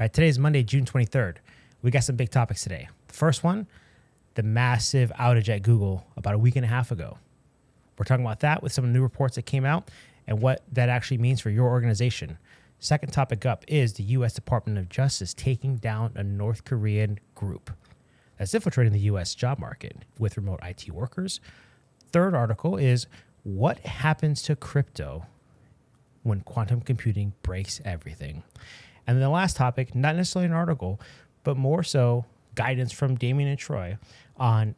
All right, today is Monday, June 23rd. We got some big topics today. The first one, the massive outage at Google about a week and a half ago. We're talking about that with some new reports that came out and what that actually means for your organization. Second topic up is the U.S. Department of Justice taking down a North Korean group that's infiltrating the U.S. job market with remote IT workers. Third article is what happens to crypto when quantum computing breaks everything. And then the last topic, not necessarily an article, but more so guidance from Damian and Troy on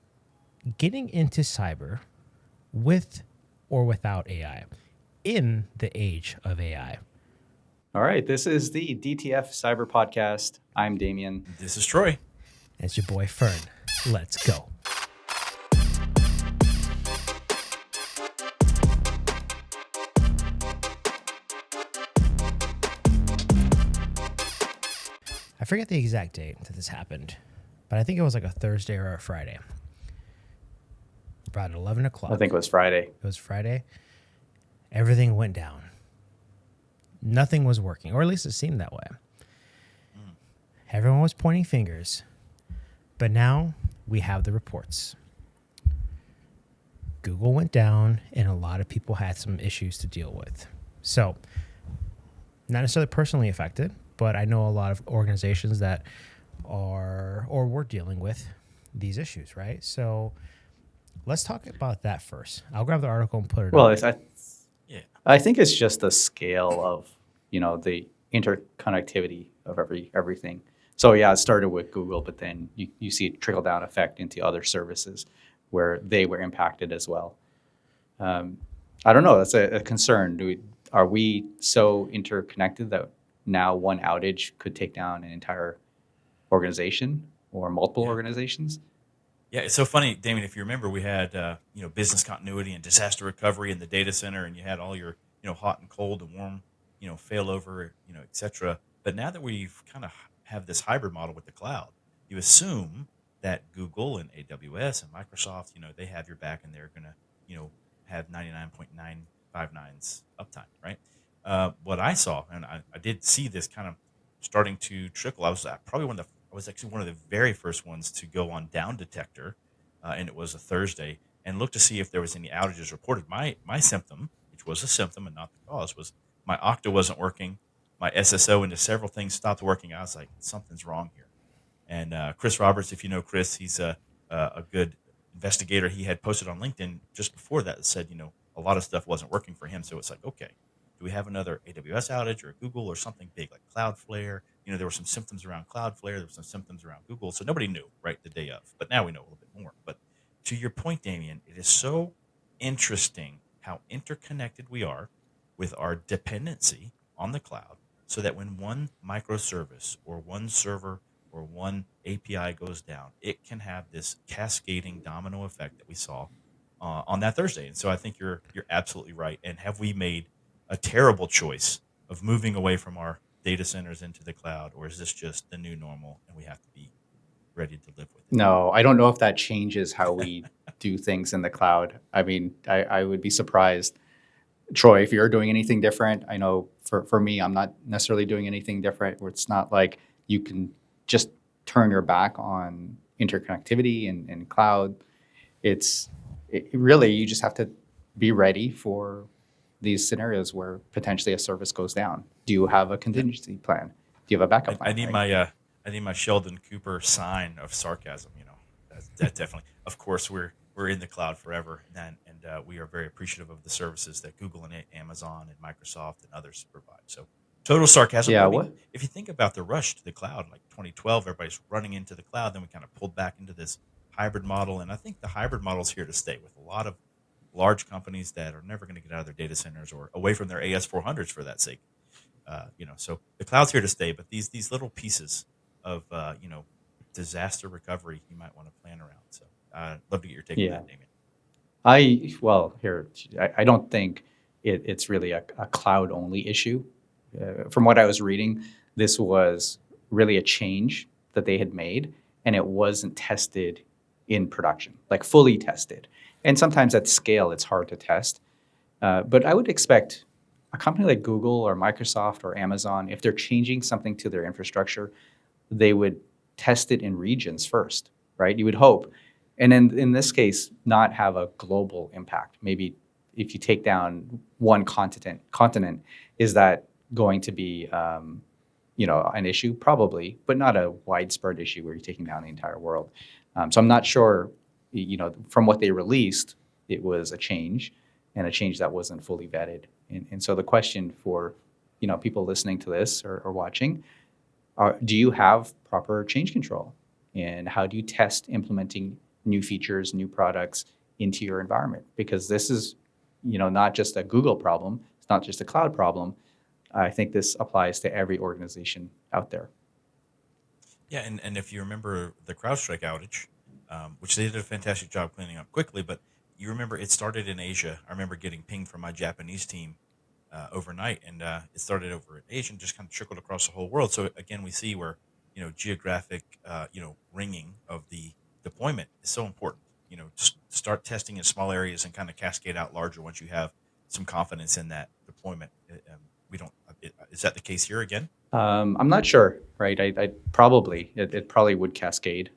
getting into cyber with or without AI in the age of AI. All right, this is the DTF Cyber Podcast. I'm Damian. This is Troy. And it's your boy Fern. Let's go. I forget the exact date that this happened, but I think it was like a Thursday or a Friday. About 11 o'clock. I think it was Friday. It was Friday. Everything went down. Nothing was working, or at least it seemed that way. Everyone was pointing fingers. But now we have the reports. Google went down, and a lot of people had some issues to deal with. So, not necessarily personally affected, but I know a lot of organizations that are or were dealing with these issues, right? So let's talk about that first. I'll grab the article and put it up. I think it's just the scale of, the interconnectivity of everything. So yeah, it started with Google, but then you see a trickle-down effect into other services where they were impacted as well. I don't know. That's a concern. Are we so interconnected that now one outage could take down an entire organization or multiple organizations? Yeah, it's so funny, Damian. If you remember, we had business continuity and disaster recovery in the data center, and you had all your hot and cold and warm failover, et cetera. But now that we've kind of have this hybrid model with the cloud, you assume that Google and AWS and Microsoft, they have your back and they're going to have 99.959's uptime, right? What I saw, and I did see this kind of starting to trickle. I was actually one of the very first ones to go on Down Detector, and it was a Thursday, and look to see if there was any outages reported. My symptom, which was a symptom and not the cause, was my Okta wasn't working. My SSO into several things stopped working. I was like, something's wrong here. And Chris Roberts, if you know Chris, he's a good investigator. He had posted on LinkedIn just before that said, a lot of stuff wasn't working for him. So it's like, okay, do we have another AWS outage or Google or something big like Cloudflare? There were some symptoms around Cloudflare. There were some symptoms around Google. So nobody knew, right, the day of. But now we know a little bit more. But to your point, Damian, it is so interesting how interconnected we are with our dependency on the cloud, so that when one microservice or one server or one API goes down, it can have this cascading domino effect that we saw on that Thursday. And so I think you're absolutely right. And have we made a terrible choice of moving away from our data centers into the cloud, or is this just the new normal and we have to be ready to live with it? No, I don't know if that changes how we do things in the cloud. I mean, I would be surprised. Troy, if you're doing anything different, I know for me, I'm not necessarily doing anything different, where it's not like you can just turn your back on interconnectivity and cloud. Really, you just have to be ready for these scenarios where potentially a service goes down. Do you have a contingency plan? Do you have a backup plan? I need my Sheldon Cooper sign of sarcasm. That definitely. Of course, we're in the cloud forever, and we are very appreciative of the services that Google and Amazon and Microsoft and others provide. So total sarcasm. Yeah. If you think about the rush to the cloud, like 2012, everybody's running into the cloud. Then we kind of pulled back into this hybrid model, and I think the hybrid model is here to stay with a lot of large companies that are never going to get out of their data centers or away from their AS400s for that sake. So the cloud's here to stay, but these little pieces of disaster recovery you might want to plan around. So I'd love to get your take on that, Damian. I don't think it's really a cloud-only issue. From what I was reading, this was really a change that they had made, and it wasn't tested in production, like fully tested. And sometimes at scale, it's hard to test. But I would expect a company like Google or Microsoft or Amazon, if they're changing something to their infrastructure, they would test it in regions first, right? You would hope. And in this case, not have a global impact. Maybe if you take down one continent, is that going to be an issue? Probably, but not a widespread issue where you're taking down the entire world. So I'm not sure, from what they released, it was a change, and a change that wasn't fully vetted. And so the question for, people listening to this or watching, do you have proper change control? And how do you test implementing new features, new products into your environment? Because this is, not just a Google problem. It's not just a cloud problem. I think this applies to every organization out there. Yeah, and if you remember the CrowdStrike outage, which they did a fantastic job cleaning up quickly, but you remember it started in Asia. I remember getting pinged from my Japanese team overnight, and it started over in Asia and just kind of trickled across the whole world. So again, we see where geographic ringing of the deployment is so important. Just start testing in small areas and kind of cascade out larger once you have some confidence in that deployment. Is that the case here again? I'm not sure, right? It probably would cascade.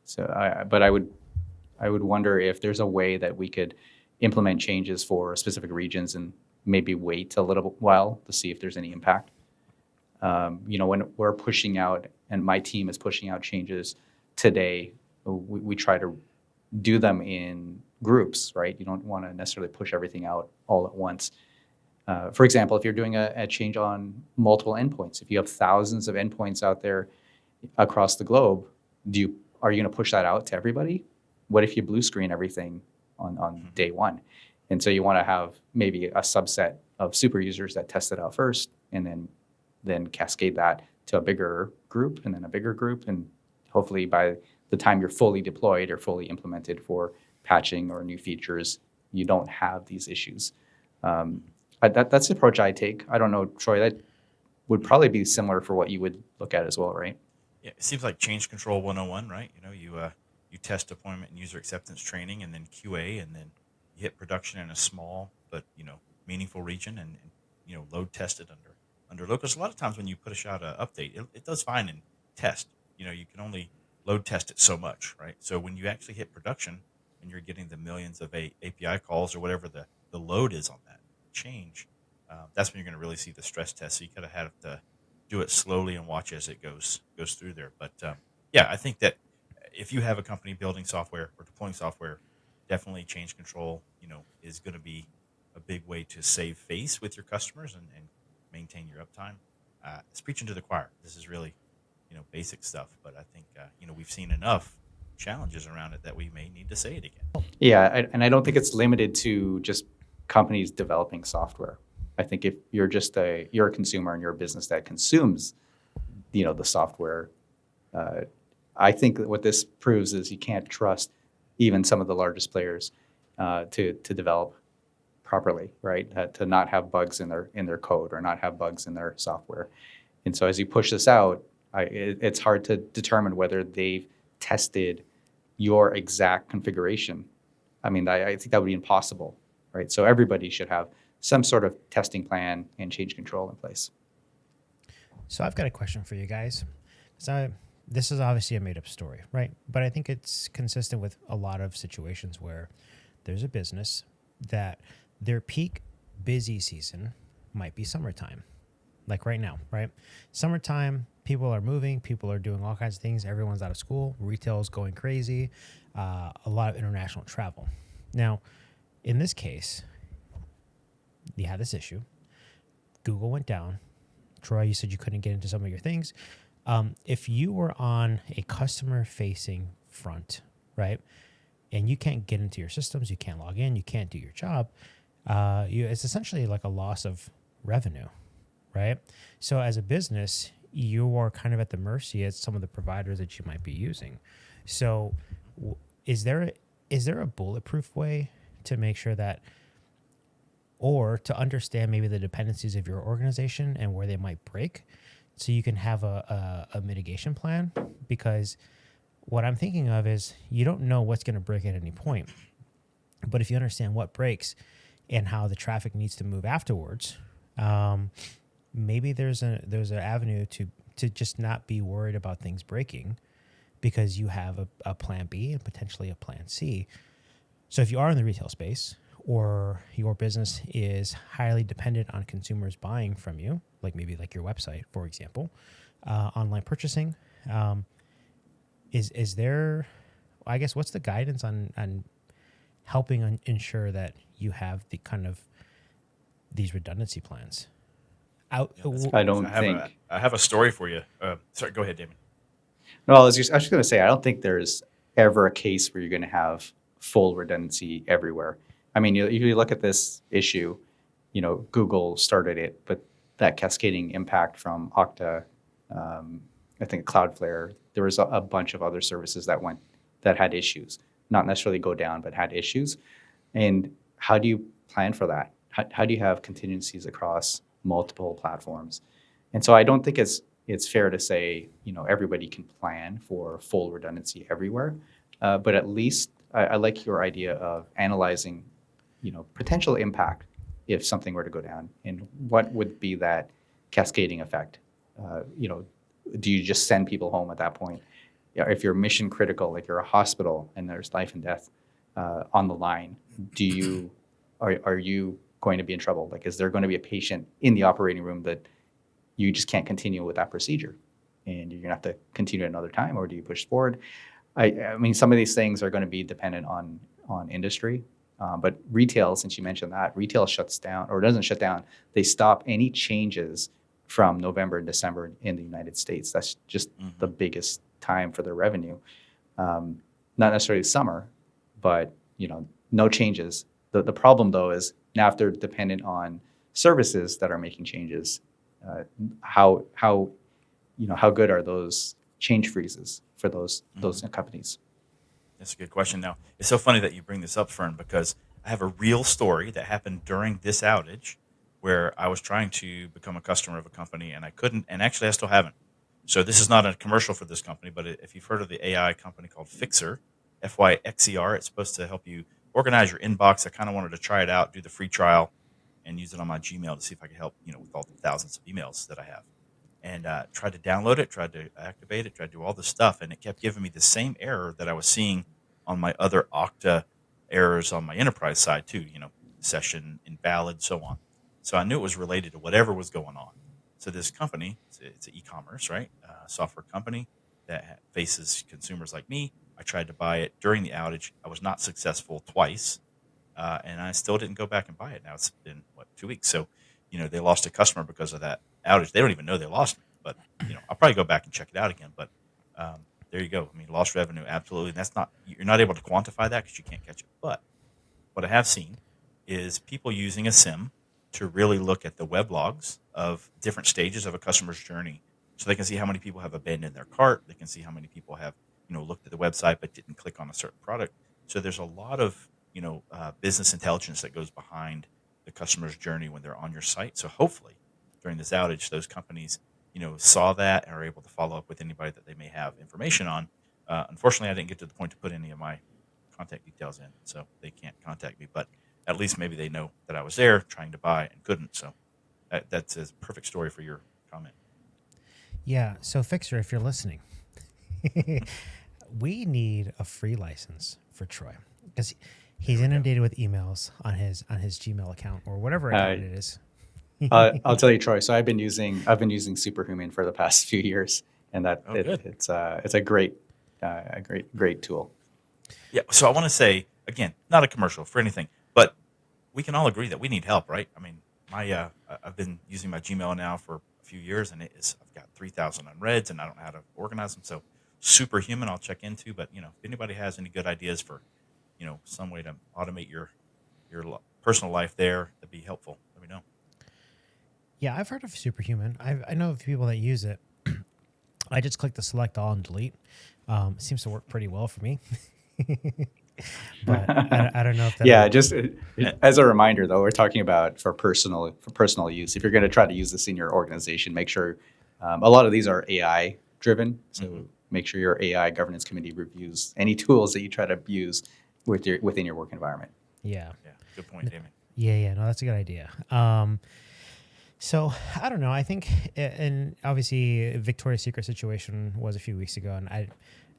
So, but I would wonder if there's a way that we could implement changes for specific regions and maybe wait a little while to see if there's any impact. When we're pushing out, and my team is pushing out changes today, we try to do them in groups, right? You don't want to necessarily push everything out all at once. For example, if you're doing a change on multiple endpoints, if you have thousands of endpoints out there across the globe, are you going to push that out to everybody? What if you blue screen everything on day one? And so you want to have maybe a subset of super users that test it out first, and then cascade that to a bigger group, and then a bigger group, and hopefully by the time you're fully deployed or fully implemented for patching or new features, you don't have these issues. That's the approach I take. I don't know, Troy, that would probably be similar for what you would look at as well, right? Yeah, it seems like change control 101, right? You test deployment and user acceptance training, and then QA, and then you hit production in a small but meaningful region, and load test it under load. Because a lot of times when you push out an update, it does fine in test. You can only load test it so much, right? So when you actually hit production and you're getting the millions of API calls or whatever the load is on that change, that's when you're going to really see the stress test. So you kind of have to do it slowly and watch as it goes through there. But I think that if you have a company building software or deploying software, definitely change control, is going to be a big way to save face with your customers and maintain your uptime. It's preaching to the choir. This is really, basic stuff, but I think, we've seen enough challenges around it that we may need to say it again. Yeah, and I don't think it's limited to just companies developing software. I think if you're you're a consumer and you're a business that consumes, the software, I think that what this proves is you can't trust even some of the largest players to develop properly, right? To not have bugs in their code or not have bugs in their software. And so as you push this out, it's hard to determine whether they've tested your exact configuration. I mean, I think that would be impossible, right? So everybody should have some sort of testing plan and change control in place. So I've got a question for you guys. So this is obviously a made-up story, right? But I think it's consistent with a lot of situations where there's a business that their peak busy season might be summertime, like right now, right? Summertime, people are moving, people are doing all kinds of things. Everyone's out of school, retail is going crazy, a lot of international travel. Now, in this case, you had this issue. Google went down. Troy, you said you couldn't get into some of your things. If you were on a customer-facing front, right, and you can't get into your systems, you can't log in, you can't do your job, it's essentially like a loss of revenue, right? So as a business, you are kind of at the mercy of some of the providers that you might be using. So is there a bulletproof way to make sure that, or to understand maybe the dependencies of your organization and where they might break, so you can have a mitigation plan? Because what I'm thinking of is you don't know what's going to break at any point. But if you understand what breaks and how the traffic needs to move afterwards, Maybe there's an avenue to just not be worried about things breaking, because you have a plan B and potentially a plan C. So if you are in the retail space, or your business is highly dependent on consumers buying from you, like maybe like your website, for example, online purchasing, is there, I guess, what's the guidance on helping ensure that you have the kind of these redundancy plans? I don't think. I have a story for you. Sorry, go ahead, Damon. No, I was just going to say, I don't think there's ever a case where you're going to have full redundancy everywhere. I mean, you look at this issue, Google started it, but that cascading impact from Okta, I think Cloudflare, there was a bunch of other services that had issues, not necessarily go down, but had issues. And how do you plan for that? How do you have contingencies across multiple platforms? And so I don't think it's fair to say, everybody can plan for full redundancy everywhere. But at least I like your idea of analyzing, potential impact if something were to go down, and what would be that cascading effect. Do you just send people home at that point? If you're mission critical, like you're a hospital and there's life and death on the line, are you going to be in trouble? Like, is there going to be a patient in the operating room that you just can't continue with that procedure, and you're going to have to continue at another time, or do you push forward? I mean, some of these things are going to be dependent on industry, but retail, since you mentioned that, retail shuts down, or doesn't shut down. They stop any changes from November and December in the United States. That's just the biggest time for their revenue. Not necessarily summer, but no changes. The problem though is now if they're dependent on services that are making changes, how good are those change freezes for those companies? That's a good question. Now, it's so funny that you bring this up, Fern, because I have a real story that happened during this outage where I was trying to become a customer of a company and I couldn't, and actually I still haven't. So this is not a commercial for this company, but if you've heard of the AI company called Fixer, Fyxer, it's supposed to help you organize your inbox. I kind of wanted to try it out, do the free trial, and use it on my Gmail to see if I could help, with all the thousands of emails that I have. And tried to download it, tried to activate it, tried to do all this stuff, and it kept giving me the same error that I was seeing on my other Okta errors on my enterprise side too, session invalid, so on. So I knew it was related to whatever was going on. So this company, it's an e-commerce, right? Software company that faces consumers like me. I tried to buy it during the outage. I was not successful twice, and I still didn't go back and buy it. Now it's been, 2 weeks. So, they lost a customer because of that outage. They don't even know they lost me, but, I'll probably go back and check it out again. But there you go. I mean, lost revenue, absolutely. And you're not able to quantify that because you can't catch it. But what I have seen is people using a SIM to really look at the web logs of different stages of a customer's journey. So they can see how many people have abandoned their cart. They can see how many people have, looked at the website but didn't click on a certain product. So there's a lot of, business intelligence that goes behind the customer's journey when they're on your site. So hopefully during this outage, those companies, saw that and are able to follow up with anybody that they may have information on. Unfortunately, I didn't get to the point to put any of my contact details in, so they can't contact me. But at least maybe they know that I was there trying to buy and couldn't. So that's a perfect story for your comment. Yeah. So Fixer, if you're listening, we need a free license for Troy because he's inundated with emails on his Gmail account or whatever account it is. I'll tell you, Troy. So I've been using Superhuman for the past few years, and it's a great tool. Yeah. So I want to say again, not a commercial for anything, but we can all agree that we need help, right? I mean, I've been using my Gmail now for a few years, and I've got 3,000 unreads, and I don't know how to organize them. So Superhuman, I'll check into. But if anybody has any good ideas for some way to automate your personal life there, that'd be helpful. Let me know. Yeah, I've heard of Superhuman. I know a few people that use it. I just click the select all and delete. It seems to work pretty well for me. But I don't know if that. Yeah, just as a reminder, though, we're talking about for personal use. If you're going to try to use this in your organization, make sure a lot of these are AI driven. So make sure your AI governance committee reviews any tools that you try to use within your work environment. Yeah. Good point, Damian. Yeah. No, that's a good idea. So I don't know. I think, and obviously, Victoria's Secret situation was a few weeks ago, and I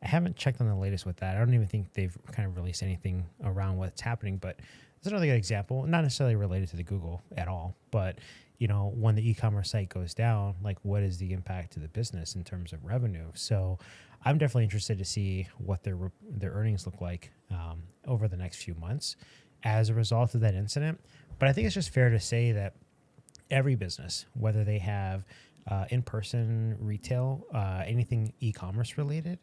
haven't checked on the latest with that. I don't even think they've kind of released anything around what's happening. But it's another good example, not necessarily related to the Google at all, but when the e-commerce site goes down, like what is the impact to the business in terms of revenue? So I'm definitely interested to see what their earnings look like over the next few months as a result of that incident. But I think it's just fair to say that every business, whether they have in-person retail, anything e-commerce related,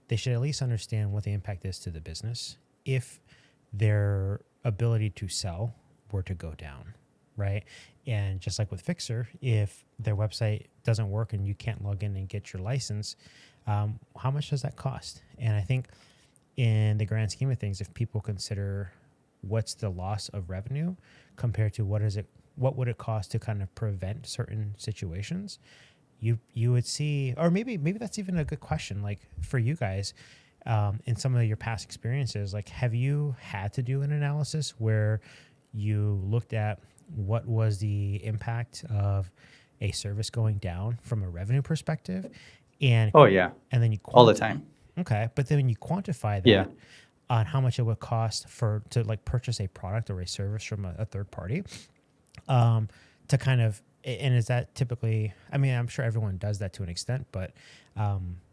they should at least understand what the impact is to the business if their ability to sell were to go down, right? And just like with Fixer, if their website doesn't work and you can't log in and get your license, how much does that cost? And I think in the grand scheme of things, if people consider what's the loss of revenue compared to what would it cost to kind of prevent certain situations, you would see, or maybe that's even a good question. Like for you guys, in some of your past experiences, like have you had to do an analysis where you looked at what was the impact of a service going down from a revenue perspective, and Oh yeah, and then you all the time. Okay, but then when you quantify that Yeah. on how much it would cost to like purchase a product or a service from a third party, to kind of, and is that typically, I mean, I'm sure everyone does that to an extent, but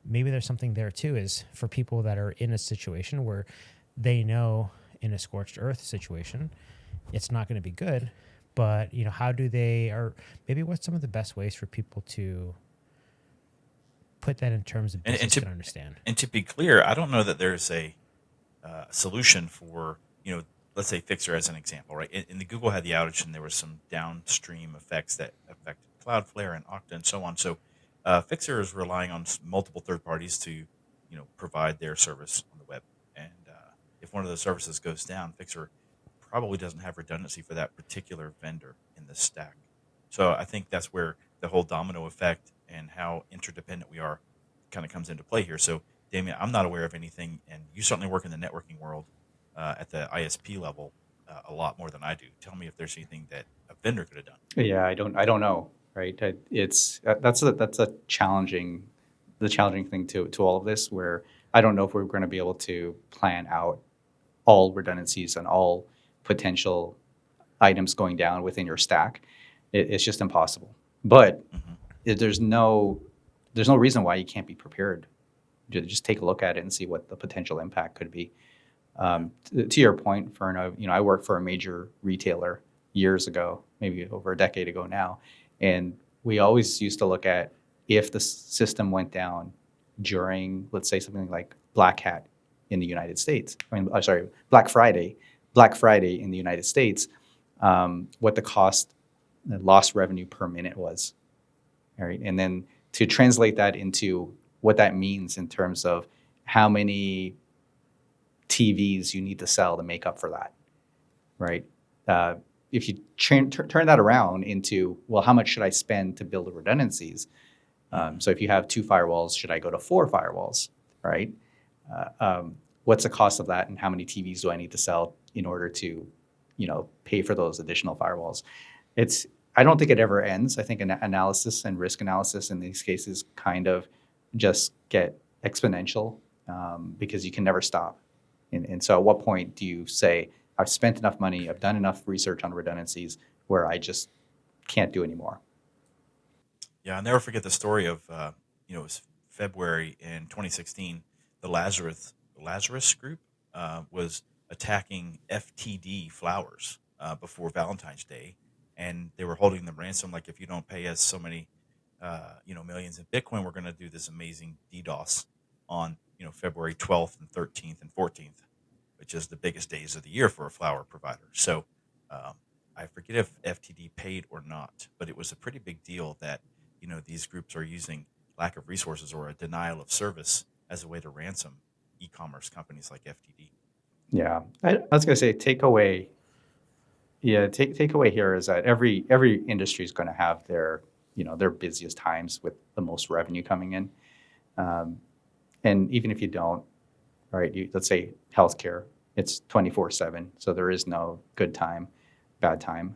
maybe there's something there too, is for people that are in a situation where they know in a scorched earth situation, it's not going to be good, but how do they, or maybe what's some of the best ways for people to put that in terms of And, business and to can understand? and to be clear, I don't know that there's a solution for, let's say Fixer as an example, right? And the Google had the outage, and there was some downstream effects that affected Cloudflare and Okta and so on. So Fixer is relying on multiple third parties to, provide their service on the web. And if one of those services goes down, Fixer probably doesn't have redundancy for that particular vendor in the stack. So I think that's where the whole domino effect and how interdependent we are kind of comes into play here. So, Damian, I'm not aware of anything, and you certainly work in the networking world at the ISP level a lot more than I do. Tell me if there's anything that a vendor could have done. Yeah, I don't know, right? It's that's a challenging, the challenging thing to all of this, where I don't know if we're going to be able to plan out all redundancies and all potential items going down within your stack. It's just impossible. But Mm-hmm. there's no reason why you can't be prepared. Just take a look at it and see what the potential impact could be. To your point, Fern, I worked for a major retailer years ago, maybe over a decade ago now, and we always used to look at if the system went down during, let's say, something like Black Hat in the United States. Black Friday in the United States, what the lost revenue per minute was, all right, and then to translate that into what that means in terms of how many TVs you need to sell to make up for that, right? If you turn that around into, well, how much should I spend to build the redundancies? So if you have 2 firewalls, should I go to 4 firewalls, right? What's the cost of that, and how many TVs do I need to sell in order to, pay for those additional firewalls? I don't think it ever ends. I think analysis and risk analysis in these cases kind of just get exponential because you can never stop. And so at what point do you say, I've spent enough money, I've done enough research on redundancies where I just can't do anymore? Yeah, I'll never forget the story of, it was February in 2016. The Lazarus group was attacking FTD Flowers before Valentine's Day, and they were holding them ransom. Like, if you don't pay us so many, millions in Bitcoin, we're going to do this amazing DDoS on, February 12th and 13th and 14th, which is the biggest days of the year for a flower provider. So I forget if FTD paid or not, but it was a pretty big deal that, these groups are using lack of resources or a denial of service as a way to ransom e-commerce companies like FTD. Yeah, I was going to say takeaway. Yeah, takeaway here is that every industry is going to have their busiest times with the most revenue coming in, and even if you don't, right? Let's say healthcare, it's 24/7, so there is no good time, bad time.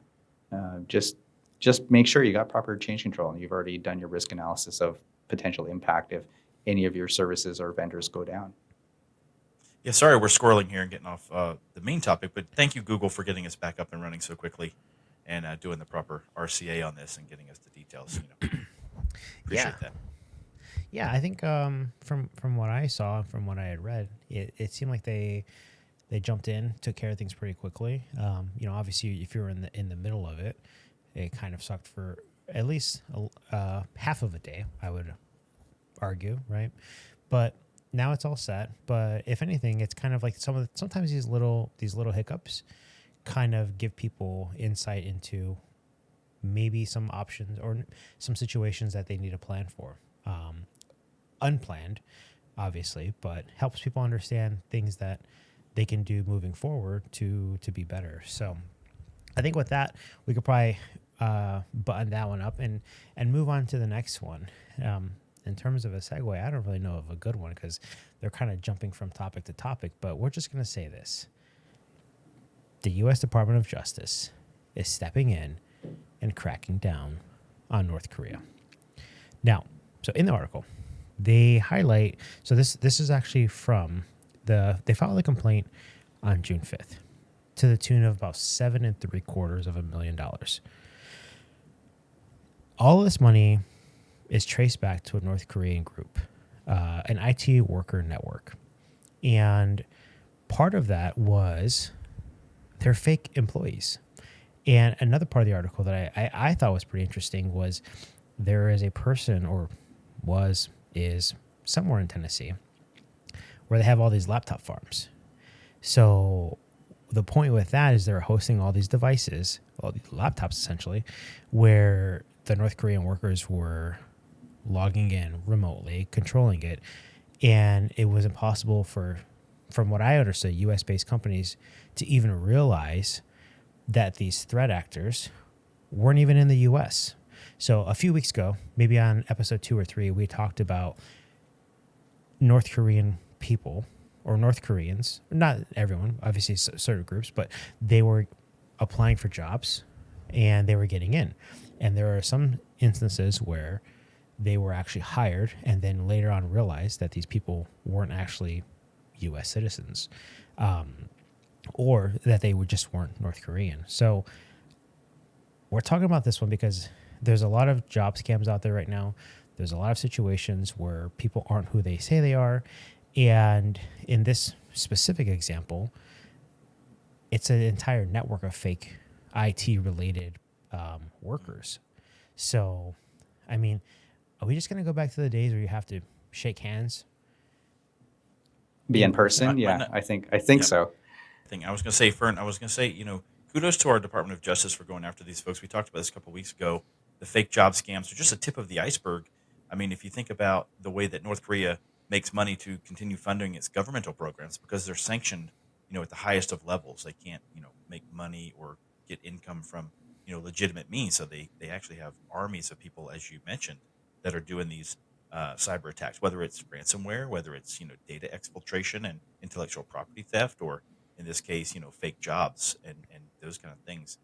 Just just make sure you got proper change control and you've already done your risk analysis of potential impact if any of your services or vendors go down. Yeah, sorry we're squirreling here and getting off the main topic, but thank you, Google, for getting us back up and running so quickly and doing the proper RCA on this and getting us the details. Appreciate that. Yeah, I think from what I saw, from what I had read, it seemed like they jumped in, took care of things pretty quickly. Obviously, if you were in the middle of it, it kind of sucked for at least half of a day, I would argue, right? But now it's all set. But if anything, it's kind of like sometimes these little hiccups kind of give people insight into maybe some options or some situations that they need to plan for. Unplanned, obviously, but helps people understand things that they can do moving forward to be better. So I think with that, we could probably button that one up and move on to the next one. In terms of a segue, I don't really know of a good one because they're kind of jumping from topic to topic, but we're just going to say this. The U.S. Department of Justice is stepping in and cracking down on North Korea. Now, so in the article, they highlight, so this is actually from they filed a complaint on June 5th to the tune of about $7.75 million. All of this money is traced back to a North Korean group, an IT worker network. And part of that was they're fake employees. And another part of the article that I thought was pretty interesting was there is a person is somewhere in Tennessee where they have all these laptop farms. So the point with that is they're hosting all these devices, all these laptops essentially, where the North Korean workers were logging in remotely, controlling it. And it was impossible from what I understood, US-based companies to even realize that these threat actors weren't even in the US. So a few weeks ago, maybe on episode 2 or 3, we talked about North Korean people or North Koreans, not everyone, obviously certain groups, but they were applying for jobs and they were getting in. And there are some instances where they were actually hired and then later on realized that these people weren't actually U.S. citizens, or that they just weren't North Korean. So we're talking about this one because there's a lot of job scams out there right now. There's a lot of situations where people aren't who they say they are. And in this specific example, it's an entire network of fake IT-related workers. So, I mean, are we just going to go back to the days where you have to shake hands? Be in person? Yeah, I think so. I was going to say, Fern, kudos to our Department of Justice for going after these folks. We talked about this a couple of weeks ago. The fake job scams are just a tip of the iceberg. I mean, if you think about the way that North Korea makes money to continue funding its governmental programs, because they're sanctioned, at the highest of levels, they can't, make money or get income from, legitimate means. So they actually have armies of people, as you mentioned, that are doing these cyber attacks, whether it's ransomware, whether it's, data exfiltration and intellectual property theft, or in this case, fake jobs and those kind of things.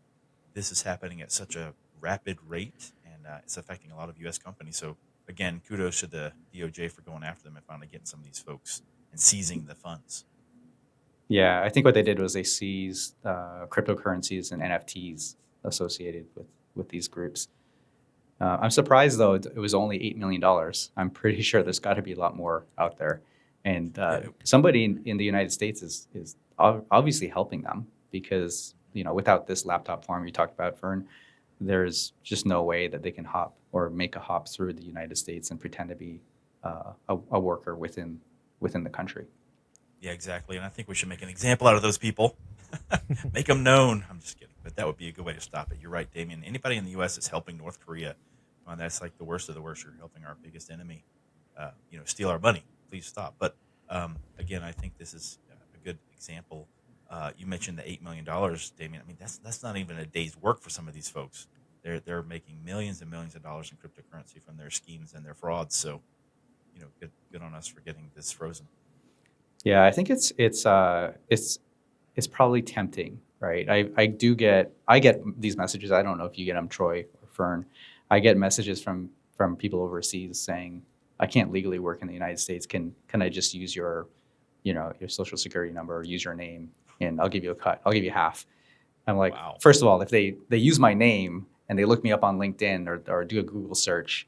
This is happening at such a rapid rate, and it's affecting a lot of U.S. companies. So again, kudos to the DOJ for going after them and finally getting some of these folks and seizing the funds. Yeah, I think what they did was they seized cryptocurrencies and NFTs associated with these groups. I'm surprised, though, it was only $8 million. I'm pretty sure there's got to be a lot more out there. And somebody in the United States is obviously helping them because, without this laptop farm you talked about, Fern, there's just no way that they can hop or make a hop through the United States and pretend to be a worker within the country. Yeah, exactly. And I think we should make an example out of those people. Make them known. I'm just kidding. But that would be a good way to stop it. You're right, Damian. Anybody in the U.S. that's helping North Korea, that's like the worst of the worst. You're helping our biggest enemy, steal our money. Please stop. But again, I think this is a good example. You mentioned the $8 million, Damian. I mean, that's not even a day's work for some of these folks. They're making millions and millions of dollars in cryptocurrency from their schemes and their frauds. So, good on us for getting this frozen. Yeah, I think it's probably tempting, right? I get these messages. I don't know if you get them, Troy or Fern, I get messages from people overseas saying, I can't legally work in the United States. Can I just use your social security number or use your name, and I'll give you a cut. I'll give you half. I'm like, Wow. First of all, if they use my name and they look me up on LinkedIn or do a Google search,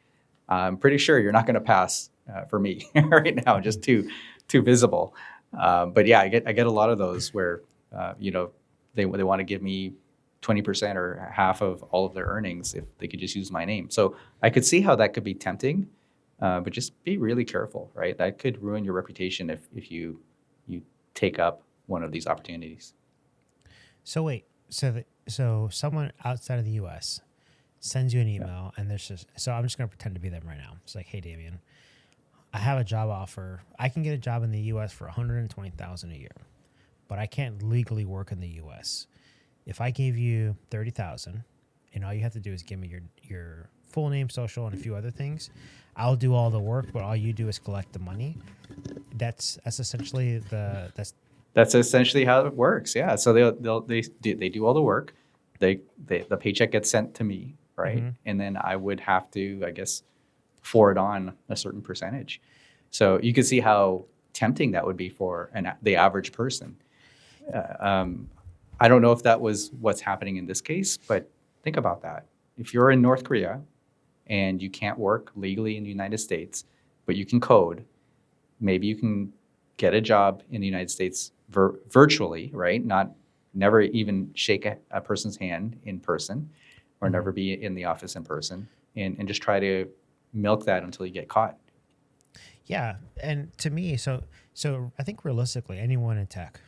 I'm pretty sure you're not going to pass for me right now, just too visible. But yeah, I get a lot of those where they want to give me 20% or half of all of their earnings if they could just use my name. So I could see how that could be tempting, but just be really careful, right? That could ruin your reputation if you take up one of these opportunities. So wait, so someone outside of the U.S. sends you an email, and there's just, so I'm just going to pretend to be them right now. It's like, hey, Damian, I have a job offer. I can get a job in the U.S. for $120,000 a year, but I can't legally work in the U.S. If I gave you $30,000, and all you have to do is give me your full name, social, and a few other things, I'll do all the work, but all you do is collect the money. That's essentially That's essentially how it works. Yeah. So they do all the work. The paycheck gets sent to me, right? Mm-hmm. And then I would have to, I guess, forward on a certain percentage. So you could see how tempting that would be for the average person. I don't know if that was what's happening in this case, but think about that. If you're in North Korea and you can't work legally in the United States, but you can code, maybe you can get a job in the United States virtually, right? Never even shake a person's hand in person, or never be in the office in person, and just try to milk that until you get caught. Yeah, and to me, so I think realistically, anyone in tech,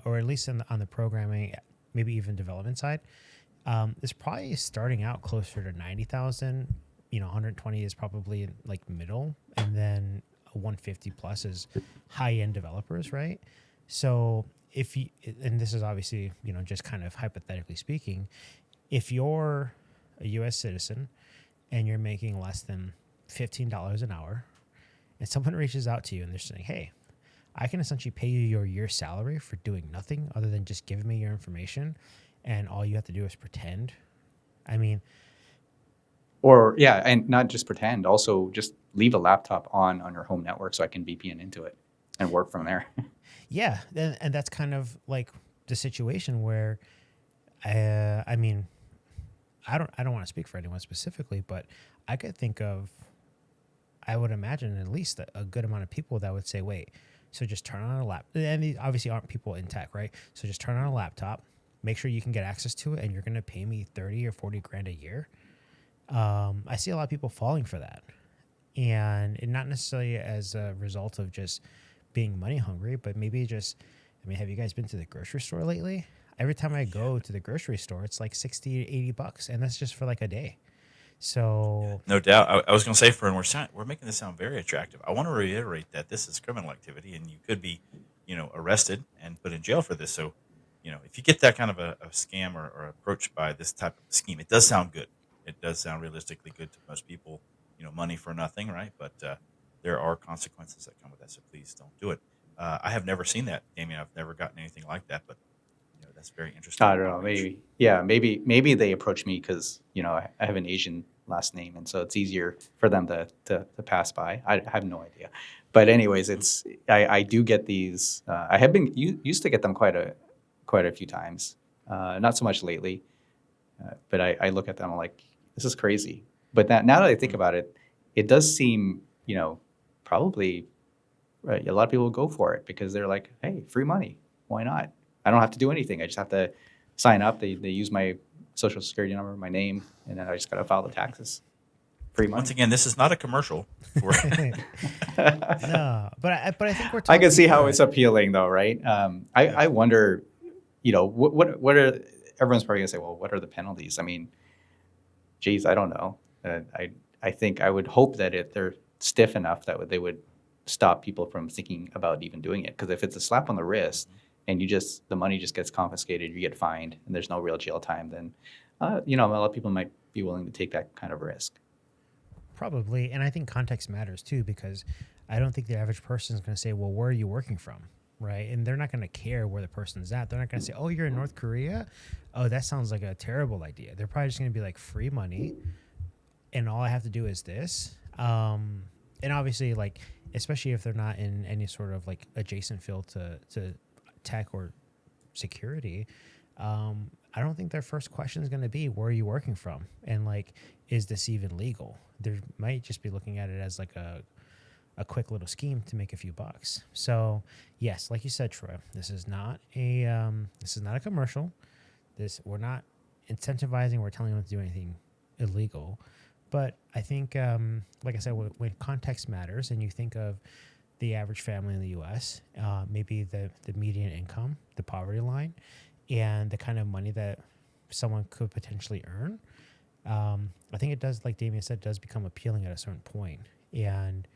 or at least on the programming, maybe even development side, is probably starting out closer to 90,000. 120 is probably like middle, and then 150 plus is high end developers, right? So if you, and this is obviously just kind of hypothetically speaking, if you're a U.S. citizen and you're making less than $15 an hour, and someone reaches out to you and they're saying, hey, I can essentially pay you your year's salary for doing nothing other than just giving me your information, and all you have to do is pretend. I mean, or yeah, and not just pretend, also just leave a laptop on your home network so I can VPN into it and work from there. yeah, and that's kind of like the situation where, I mean, I don't want to speak for anyone specifically, but I could think of, I would imagine at least a good amount of people that would say, wait, so just turn on a laptop. And these obviously aren't people in tech, right? So just turn on a laptop, make sure you can get access to it, and you're going to pay me 30 or 40 grand a year. I see a lot of people falling for that. And not necessarily as a result of just being money hungry, but maybe just, have you guys been to the grocery store lately? Every time I go to the grocery store, it's like 60 to 80 bucks, and that's just for like a day. So no doubt. I was going to say, Fern, we're making this sound very attractive. I want to reiterate that this is criminal activity, and you could be, arrested and put in jail for this. So, if you get that kind of a scam or approach by this type of scheme, it does sound good. It does sound realistically good to most people. Money for nothing, right? But there are consequences that come with that. So please don't do it. I have never seen that, Damian. I've never gotten anything like that, but that's very interesting. I don't know. Maybe they approach me because I have an Asian last name, and so it's easier for them to pass by. I have no idea, but anyways, I do get these. I have been used to get them quite a few times. Not so much lately, but I look at them, I'm like, this is crazy. But now that I think about it, it does seem probably a lot of people go for it because they're like, hey, free money, why not? I don't have to do anything. I just have to sign up. They use my social security number, my name, and then I just got to file the taxes. Free money. Once again, this is not a commercial. No, but I think we're talking. I can see how it's appealing, though, right? I wonder, what are, everyone's probably gonna say, well, what are the penalties? I mean, geez, I don't know. I think I would hope that they're stiff enough that they would stop people from thinking about even doing it. Because if it's a slap on the wrist and the money just gets confiscated, you get fined, and there's no real jail time, then a lot of people might be willing to take that kind of risk. Probably, and I think context matters too, because I don't think the average person is going to say, well, where are you working from? right? And they're not going to care where the person's at. They're not going to say, "Oh, you're in North Korea? Oh, that sounds like a terrible idea." They're probably just going to be like, "Free money, and all I have to do is this." And obviously, like, especially if they're not in any sort of like adjacent field to tech or security, I don't think their first question is going to be, "Where are you working from?" And like, is this even legal? They might just be looking at it as like a quick little scheme to make a few bucks. So yes, like you said, Troy, this is not a commercial. We're not incentivizing or telling them to do anything illegal. But I think, like I said, when context matters and you think of the average family in the U.S., maybe the median income, the poverty line, and the kind of money that someone could potentially earn, I think it does, like Damian said, does become appealing at a certain point. And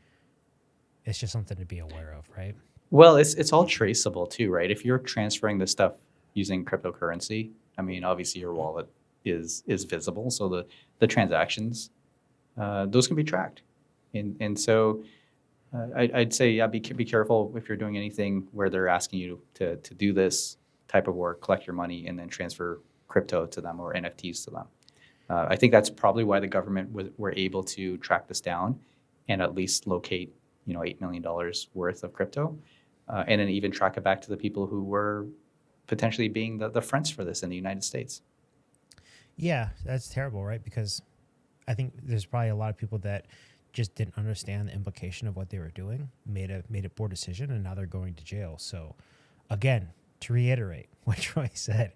it's just something to be aware of, right? Well, it's all traceable too, right? If you're transferring this stuff using cryptocurrency, I mean, obviously your wallet is visible, so the transactions, those can be tracked, and so I'd say, yeah, be careful if you're doing anything where they're asking you to do this type of work, collect your money, and then transfer crypto to them or NFTs to them. I think that's probably why the government were able to track this down and at least locate, $8 million worth of crypto, and then even track it back to the people who were potentially being the fronts for this in the United States. Yeah, that's terrible, right? Because I think there's probably a lot of people that just didn't understand the implication of what they were doing, made a poor decision, and now they're going to jail. So, again, to reiterate what Troy said,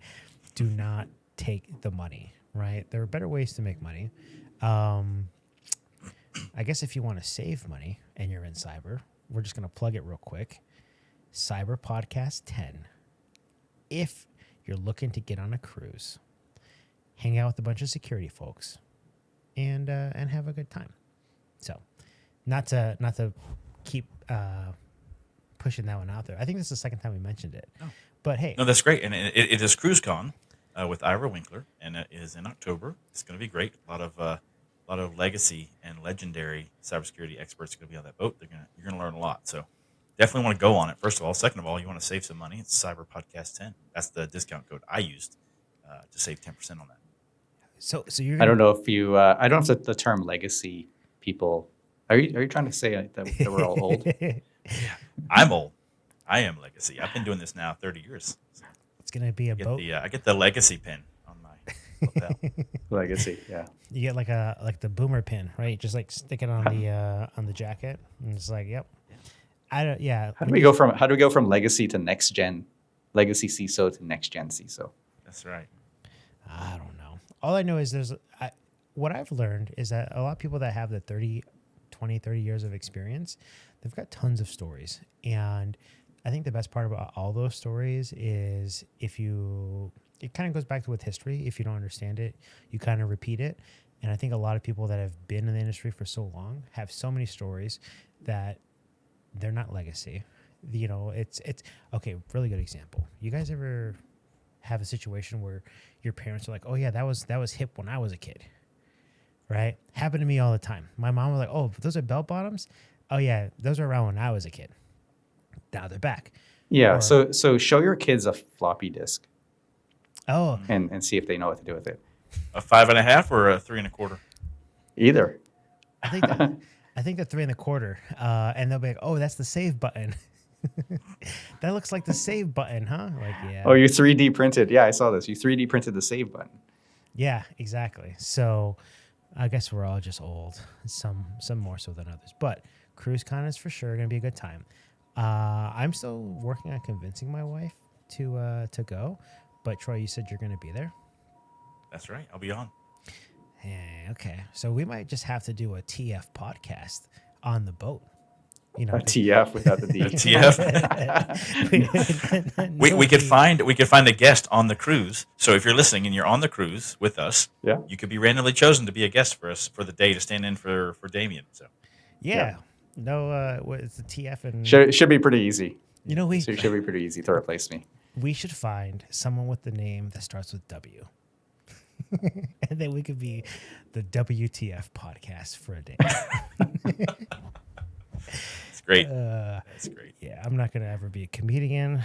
do not take the money, right? There are better ways to make money. I guess if you want to save money and you're in cyber, we're just going to plug it real quick. Cyber Podcast 10. If you're looking to get on a cruise, hang out with a bunch of security folks, and have a good time. So, not to keep pushing that one out there. I think this is the second time we mentioned it. Oh. But hey, no, that's great, and it is CruiseCon with Ira Winkler, and it is in October. It's going to be great. A lot of legacy and legendary cybersecurity experts are going to be on that boat. You're going to learn a lot. So definitely want to go on it. First of all, second of all, you want to save some money. It's Cyber Podcast 10. That's the discount code I used to save 10% on that. So you're. I don't know if you. I don't know if the term legacy people. Are you trying to say that we're all old? Yeah, I'm old. I am legacy. I've been doing this now 30 years. So it's going to be a boat. I get the legacy pin on my lapel. Legacy, yeah. You get like the boomer pin, right? Just like stick it on the jacket, and it's like, yep. Yeah. How do we go from legacy to next gen, legacy CISO to next gen CISO? That's right. I don't know. All I know is what I've learned is that a lot of people that have the 30 years of experience, they've got tons of stories. And I think the best part about all those stories is it kind of goes back to with history. If you don't understand it, you kind of repeat it. And I think a lot of people that have been in the industry for so long have so many stories that they're not legacy. It's okay. Really good example. You guys ever have a situation where your parents are like, "Oh yeah, that was hip when I was a kid," right? Happened to me all the time. My mom was like, "Oh, those are bell bottoms. Oh yeah, those are around when I was a kid. Now they're back." Yeah. So show your kids a floppy disk. Oh. And see if they know what to do with it. A 5.5 or a 3 1/4? Either. I think the 3 1/4. And they'll be like, "Oh, that's the save button." That looks like the save button, huh? Like, yeah. Oh, you 3D printed. Yeah, I saw this. You 3D printed the save button. Yeah, exactly. So I guess we're all just old. Some more so than others. But CruiseCon is for sure going to be a good time. I'm still working on convincing my wife to go. But Troy, you said you're going to be there? That's right. I'll be on. Yeah, okay. So we might just have to do a TF podcast on the boat. A TF without the D. A TF. we could find a guest on the cruise. So if you're listening and you're on the cruise with us, yeah, you could be randomly chosen to be a guest for us for the day to stand in for Damian. So yeah. No, it's the TF and should be pretty easy. It should be pretty easy to replace me. We should find someone with the name that starts with W. And then we could be the WTF podcast for a day. It's great. Uh, That's great. yeah, I'm not going to ever be a comedian.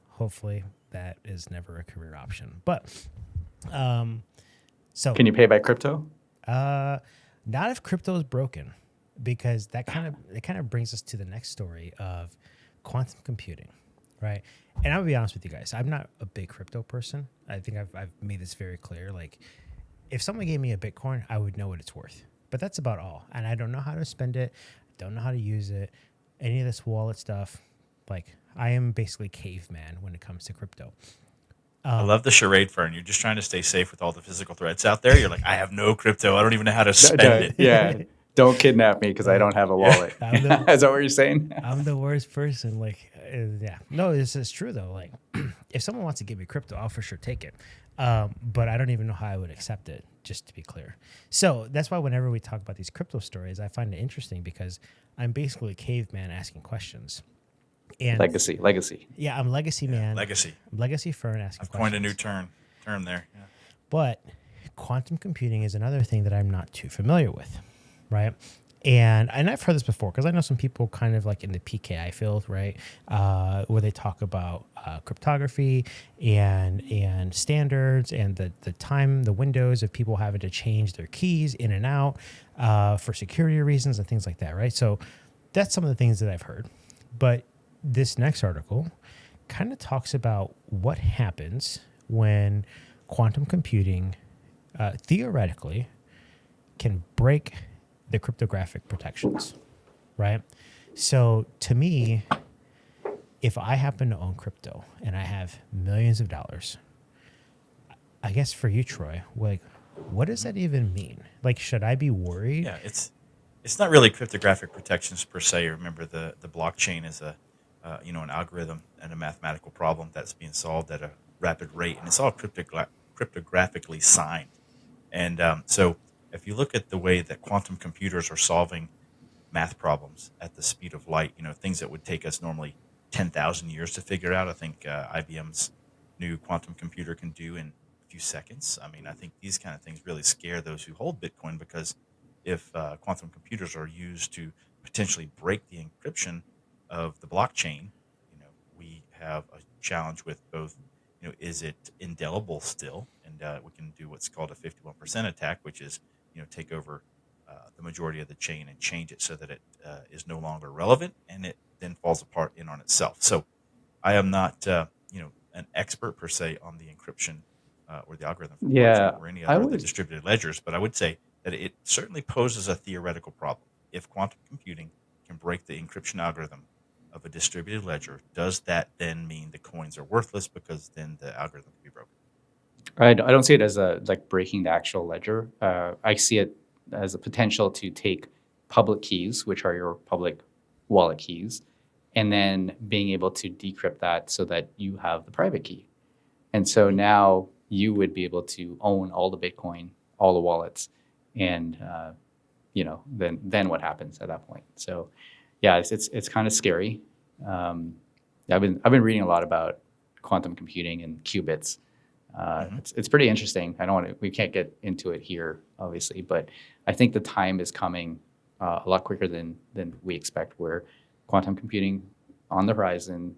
Hopefully, that is never a career option. But so Can you pay by crypto? not if crypto is broken, because that kind of brings us to the next story of quantum computing, right? And I'll be honest with you guys, I'm not a big crypto person. I think I've made this very clear. Like, if someone gave me a Bitcoin, I would know what it's worth. But that's about all. And I don't know how to spend it. I don't know how to use it. Any of this wallet stuff. Like, I am basically caveman when it comes to crypto. I love the charade, Fern. You're just trying to stay safe with all the physical threats out there. You're like, I have no crypto. I don't even know how to spend it. Yeah. Don't kidnap me because I don't have a wallet. Is that what you're saying? I'm the worst person. Like, yeah. No, this is true, though. Like, if someone wants to give me crypto, I'll for sure take it. But I don't even know how I would accept it, just to be clear. So that's why whenever we talk about these crypto stories, I find it interesting because I'm basically a caveman asking questions. And Legacy. Yeah, I'm legacy man. Legacy. I'm legacy Fern asking I've questions. coined a new term there. Yeah. But quantum computing is another thing that I'm not too familiar with, right? And I've heard this before because I know some people kind of like in the PKI field, right, where they talk about cryptography and standards and the windows of people having to change their keys in and out for security reasons and things like that, right? So that's some of the things that I've heard. But this next article kind of talks about what happens when quantum computing theoretically can break the cryptographic protections, right? So to me, if I happen to own crypto and I have millions of dollars, I guess for you, Troy, like, what does that even mean? Like, should I be worried? Yeah, it's not really cryptographic protections per se. Remember, the blockchain is an algorithm and a mathematical problem that's being solved at a rapid rate, and it's all cryptographically signed. And so if you look at the way that quantum computers are solving math problems at the speed of light, things that would take us normally 10,000 years to figure out, I think IBM's new quantum computer can do in a few seconds. I mean, I think these kind of things really scare those who hold Bitcoin, because if quantum computers are used to potentially break the encryption of the blockchain, we have a challenge with both, is it indelible still? And we can do what's called a 51% attack, which is, take over the majority of the chain and change it so that it is no longer relevant, and it then falls apart in on itself. So I am not, an expert per se on the encryption or the algorithm for blockchain or any other of the distributed ledgers, but I would say that it certainly poses a theoretical problem. If quantum computing can break the encryption algorithm of a distributed ledger, does that then mean the coins are worthless because then the algorithm can be broken? I don't see it as breaking the actual ledger. I see it as a potential to take public keys, which are your public wallet keys, and then being able to decrypt that so that you have the private key. And so now you would be able to own all the Bitcoin, all the wallets, and then what happens at that point? So yeah, it's kind of scary. I've been reading a lot about quantum computing and qubits. It's pretty interesting. We can't get into it here, obviously, but I think the time is coming a lot quicker than we expect, where quantum computing on the horizon,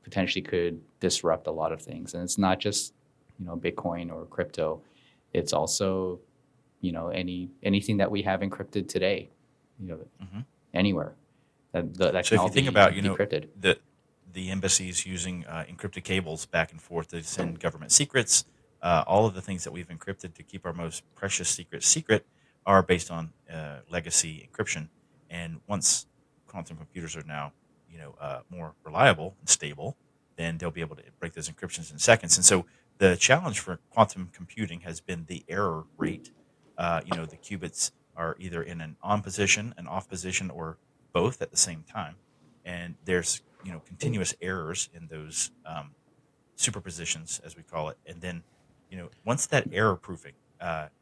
potentially could disrupt a lot of things. And it's not just, Bitcoin or crypto. It's also, anything that we have encrypted today, anywhere that So can if all you think be about, decrypted. the embassies using encrypted cables back and forth to send government secrets, all of the things that we've encrypted to keep our most precious secret are based on legacy encryption. And once quantum computers are now, more reliable and stable, then they'll be able to break those encryptions in seconds. And so the challenge for quantum computing has been the error rate. The qubits are either in an on position, an off position, or both at the same time. And there's, continuous errors in those superpositions, as we call it. And then, once that error proofing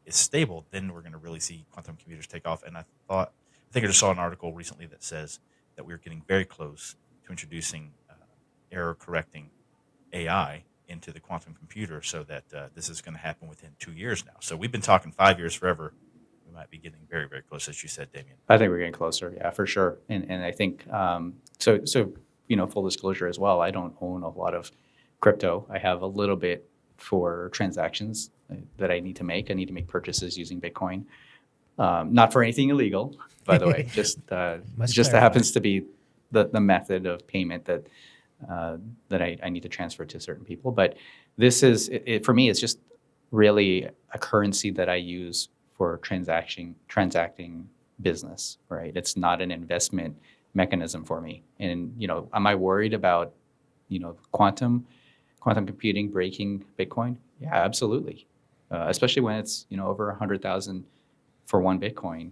is stable, then we're going to really see quantum computers take off. And I think I just saw an article recently that says that we're getting very close to introducing error correcting AI into the quantum computer, so that this is going to happen within 2 years now. So we've been talking 5 years forever we might be getting very, very close, as you said, Damian. I think we're getting closer. Yeah, for sure. And I think, so, full disclosure as well, I don't own a lot of crypto. I have a little bit for transactions that I need to make. I need to make purchases using Bitcoin. Not for anything illegal, by the way. Just that happens to be the method of payment that I need to transfer to certain people. But this is for me. It's just really a currency that I use for transacting business. Right? It's not an investment mechanism for me. And am I worried about quantum computing breaking Bitcoin? Yeah, absolutely. Especially when it's over 100,000 for one Bitcoin.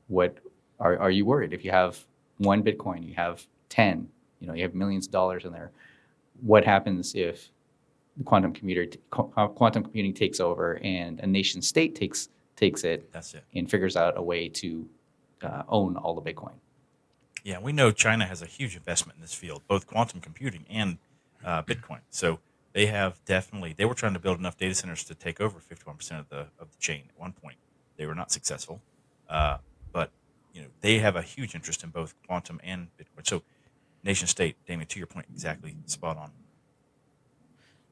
What are you worried? If you have one Bitcoin, you have 10, you have millions of dollars in there. What happens if quantum computing takes over and a nation state takes it? That's it. And figures out a way to own all the Bitcoin? Yeah, we know China has a huge investment in this field, both quantum computing and Bitcoin. So they were trying to build enough data centers to take over 51% of the chain at one point. They were not successful, but they have a huge interest in both quantum and Bitcoin. So, nation state, Damian, to your point, exactly spot on.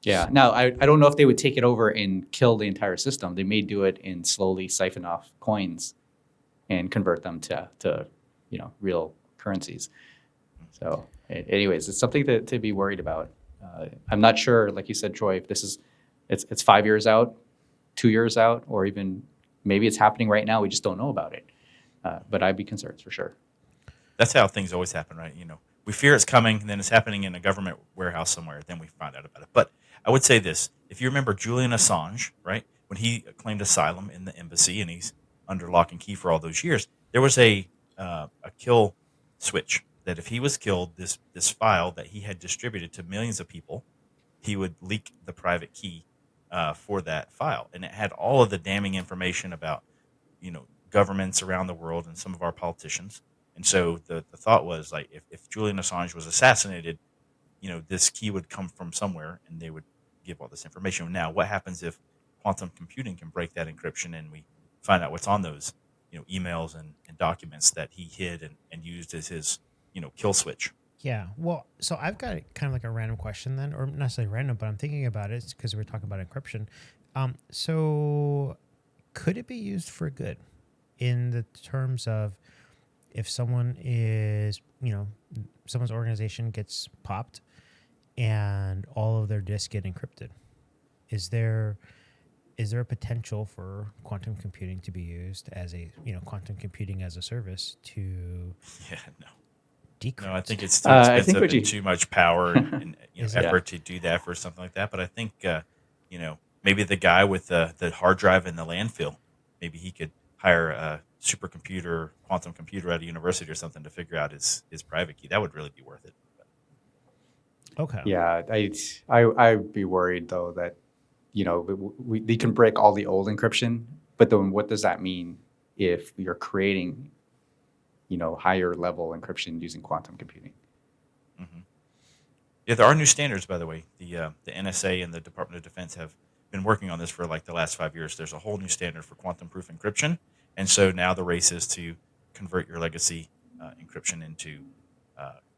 Yeah. Now, I don't know if they would take it over and kill the entire system. They may do it and slowly siphon off coins and convert them to real currencies. So, anyways, it's something to be worried about. I'm not sure, like you said, Troy, if it's 5 years out, 2 years out, or even maybe it's happening right now. We just don't know about it. But I'd be concerned for sure. That's how things always happen, right? We fear it's coming, and then it's happening in a government warehouse somewhere. Then we find out about it. But I would say this: if you remember Julian Assange, right, when he claimed asylum in the embassy, and he's under lock and key for all those years, there was a kill switch that if he was killed, this file that he had distributed to millions of people, he would leak the private key for that file, and it had all of the damning information about governments around the world and some of our politicians. And so the thought was, like, if Julian Assange was assassinated, this key would come from somewhere and they would give all this information. Now, what happens if quantum computing can break that encryption and we find out what's on those emails and documents that he hid and used as his kill switch? Yeah. Well, so I've got kind of like a random question then, or not necessarily random, but I'm thinking about it because we're talking about encryption. So could it be used for good in the terms of if someone is, someone's organization gets popped and all of their disks get encrypted? Is there a potential for quantum computing to be used as a, quantum computing as a service to decrypt? No, I think it's too expensive and too much power and effort to do that for something like that. But I think, maybe the guy with the hard drive in the landfill, maybe he could hire a supercomputer, quantum computer at a university or something to figure out his private key. That would really be worth it. Okay. Yeah, I'd be worried though that they can break all the old encryption, but then what does that mean if you're creating higher level encryption using quantum computing? Mm-hmm. Yeah, there are new standards, by the way. The NSA and the Department of Defense have been working on this for like the last 5 years. There's a whole new standard for quantum proof encryption. And so now the race is to convert your legacy encryption into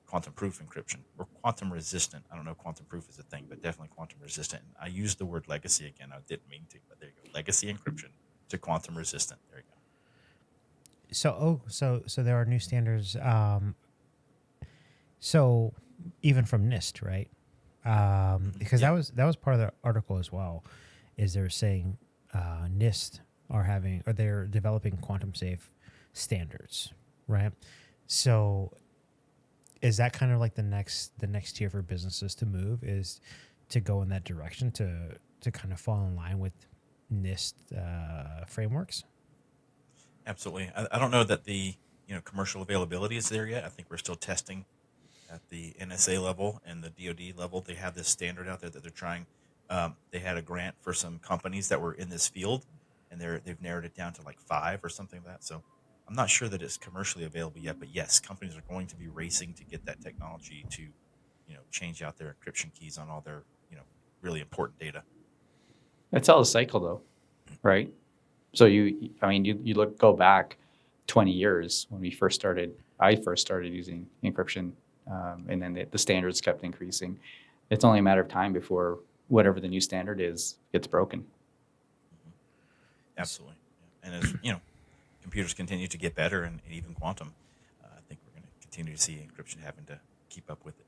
quantum proof encryption or quantum resistant. I don't know if quantum proof is a thing, but definitely quantum resistant. I used the word legacy again. I didn't mean to, but there you go. Legacy encryption to quantum resistant. There you go. So there are new standards. So even from NIST, right? Because that was part of the article as well. Is they're saying NIST they're developing quantum safe standards, right? So is that kind of like the next tier for businesses to move, is to go in that direction to kind of fall in line with NIST frameworks? Absolutely. I don't know that the commercial availability is there yet. I think we're still testing at the NSA level and the DoD level. They have this standard out there that they're trying. They had a grant for some companies that were in this field, and they've narrowed it down to like 5 or something like that. So I'm not sure that it's commercially available yet, but yes, companies are going to be racing to get that technology to, change out their encryption keys on all their, really important data. It's all a cycle though, right? So you go back 20 years when I first started using encryption, and then the standards kept increasing. It's only a matter of time before whatever the new standard is gets broken. Absolutely. And as computers continue to get better, and even quantum, I think we're going to continue to see encryption having to keep up with it.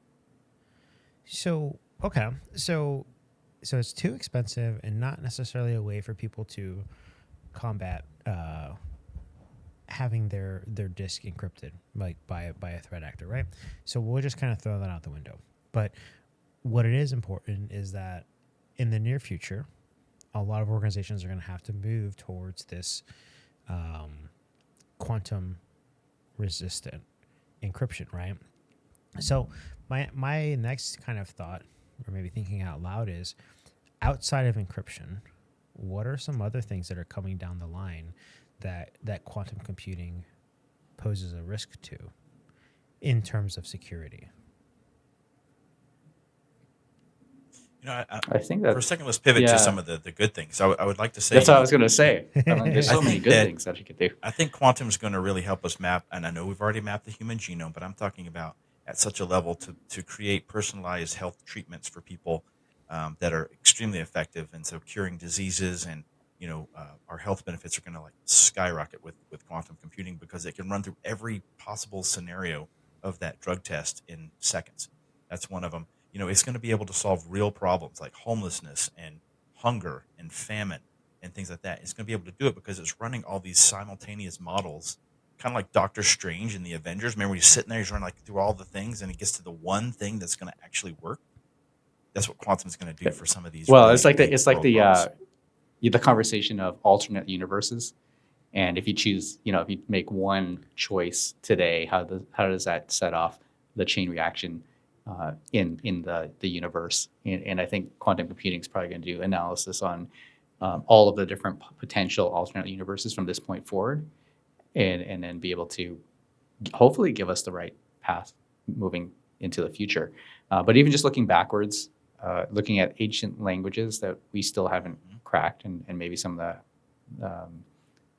So okay, so it's too expensive and not necessarily a way for people to combat having their disk encrypted, like by a threat actor, right? So we'll just kind of throw that out the window. But what it is important is that in the near future, a lot of organizations are going to have to move towards this quantum resistant encryption, right? So my next kind of thought, or maybe thinking out loud, is outside of encryption, what are some other things that are coming down the line that quantum computing poses a risk to in terms of security? I think that for a second, let's pivot to some of the good things. I would like to say that's what I was going to say. There's so many good things that you could do. I think quantum is going to really help us map, and I know we've already mapped the human genome, but I'm talking about at such a level to create personalized health treatments for people that are extremely effective, and so curing diseases, and our health benefits are going to skyrocket with quantum computing, because it can run through every possible scenario of that drug test in seconds. That's one of them. It's going to be able to solve real problems like homelessness and hunger and famine and things like that. It's going to be able to do it because it's running all these simultaneous models, kind of like Doctor Strange in the Avengers. Remember, he's sitting there, he's running through all the things, and he gets to the one thing that's going to actually work. That's what quantum is going to do for some of these. Well, really it's like the conversation of alternate universes, and if you make one choice today, how does that set off the chain reaction in the universe? And I think quantum computing is probably going to do analysis on all of the different potential alternate universes from this point forward, and then be able to hopefully give us the right path moving into the future. But even just looking backwards, looking at ancient languages that we still haven't cracked, and maybe some of the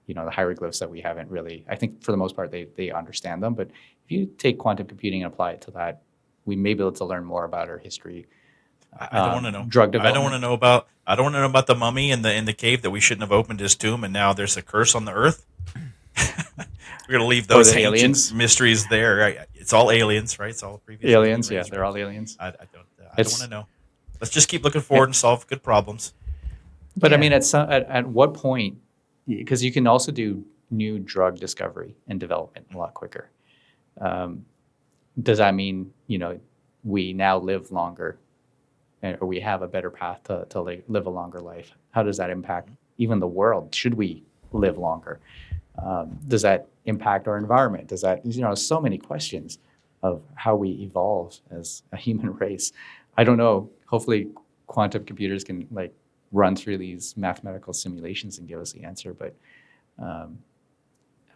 the hieroglyphs that we haven't really, I think for the most part they understand them. But if you take quantum computing and apply it to that, we may be able to learn more about our history. I don't want to know. Drug development. I don't want to know about the mummy in the cave that we shouldn't have opened his tomb, and now there's a curse on the earth. We're gonna leave those ancient aliens mysteries there. Right? It's all aliens, right? It's all previous aliens. Yeah, they're all aliens. I don't want to know. Let's just keep looking forward and solve good problems. But I mean, at what point? Because you can also do new drug discovery and development a lot quicker. Does that mean we now live longer, or we have a better path to live a longer life? How does that impact even the world? Should we live longer? Does that impact our environment? Does that, so many questions of how we evolve as a human race. I don't know. Hopefully quantum computers can run through these mathematical simulations and give us the answer. But I'll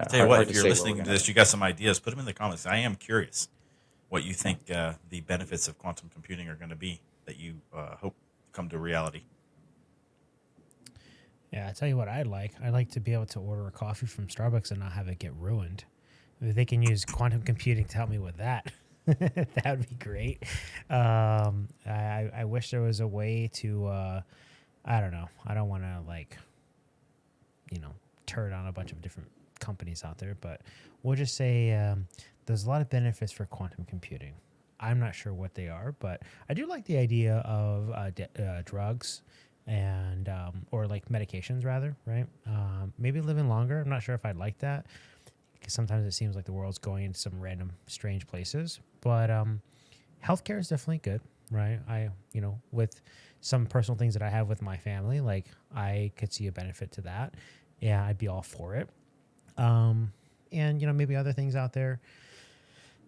tell you what, if you're listening to this, you got some ideas, put them in the comments. I am curious what you think the benefits of quantum computing are going to be that you hope come to reality. Yeah, I tell you what I'd like to be able to order a coffee from Starbucks and not have it get ruined. If they can use quantum computing to help me with that, that would be great. I wish there was a way to, I don't know. I don't want to turd on a bunch of different companies out there, but we'll just say there's a lot of benefits for quantum computing. I'm not sure what they are, but I do like the idea of drugs and or medications rather, right? Maybe living longer. I'm not sure if I'd like that, because sometimes it seems like the world's going into some random strange places. But healthcare is definitely good, right? With some personal things that I have with my family, I could see a benefit to that. Yeah, I'd be all for it. And maybe other things out there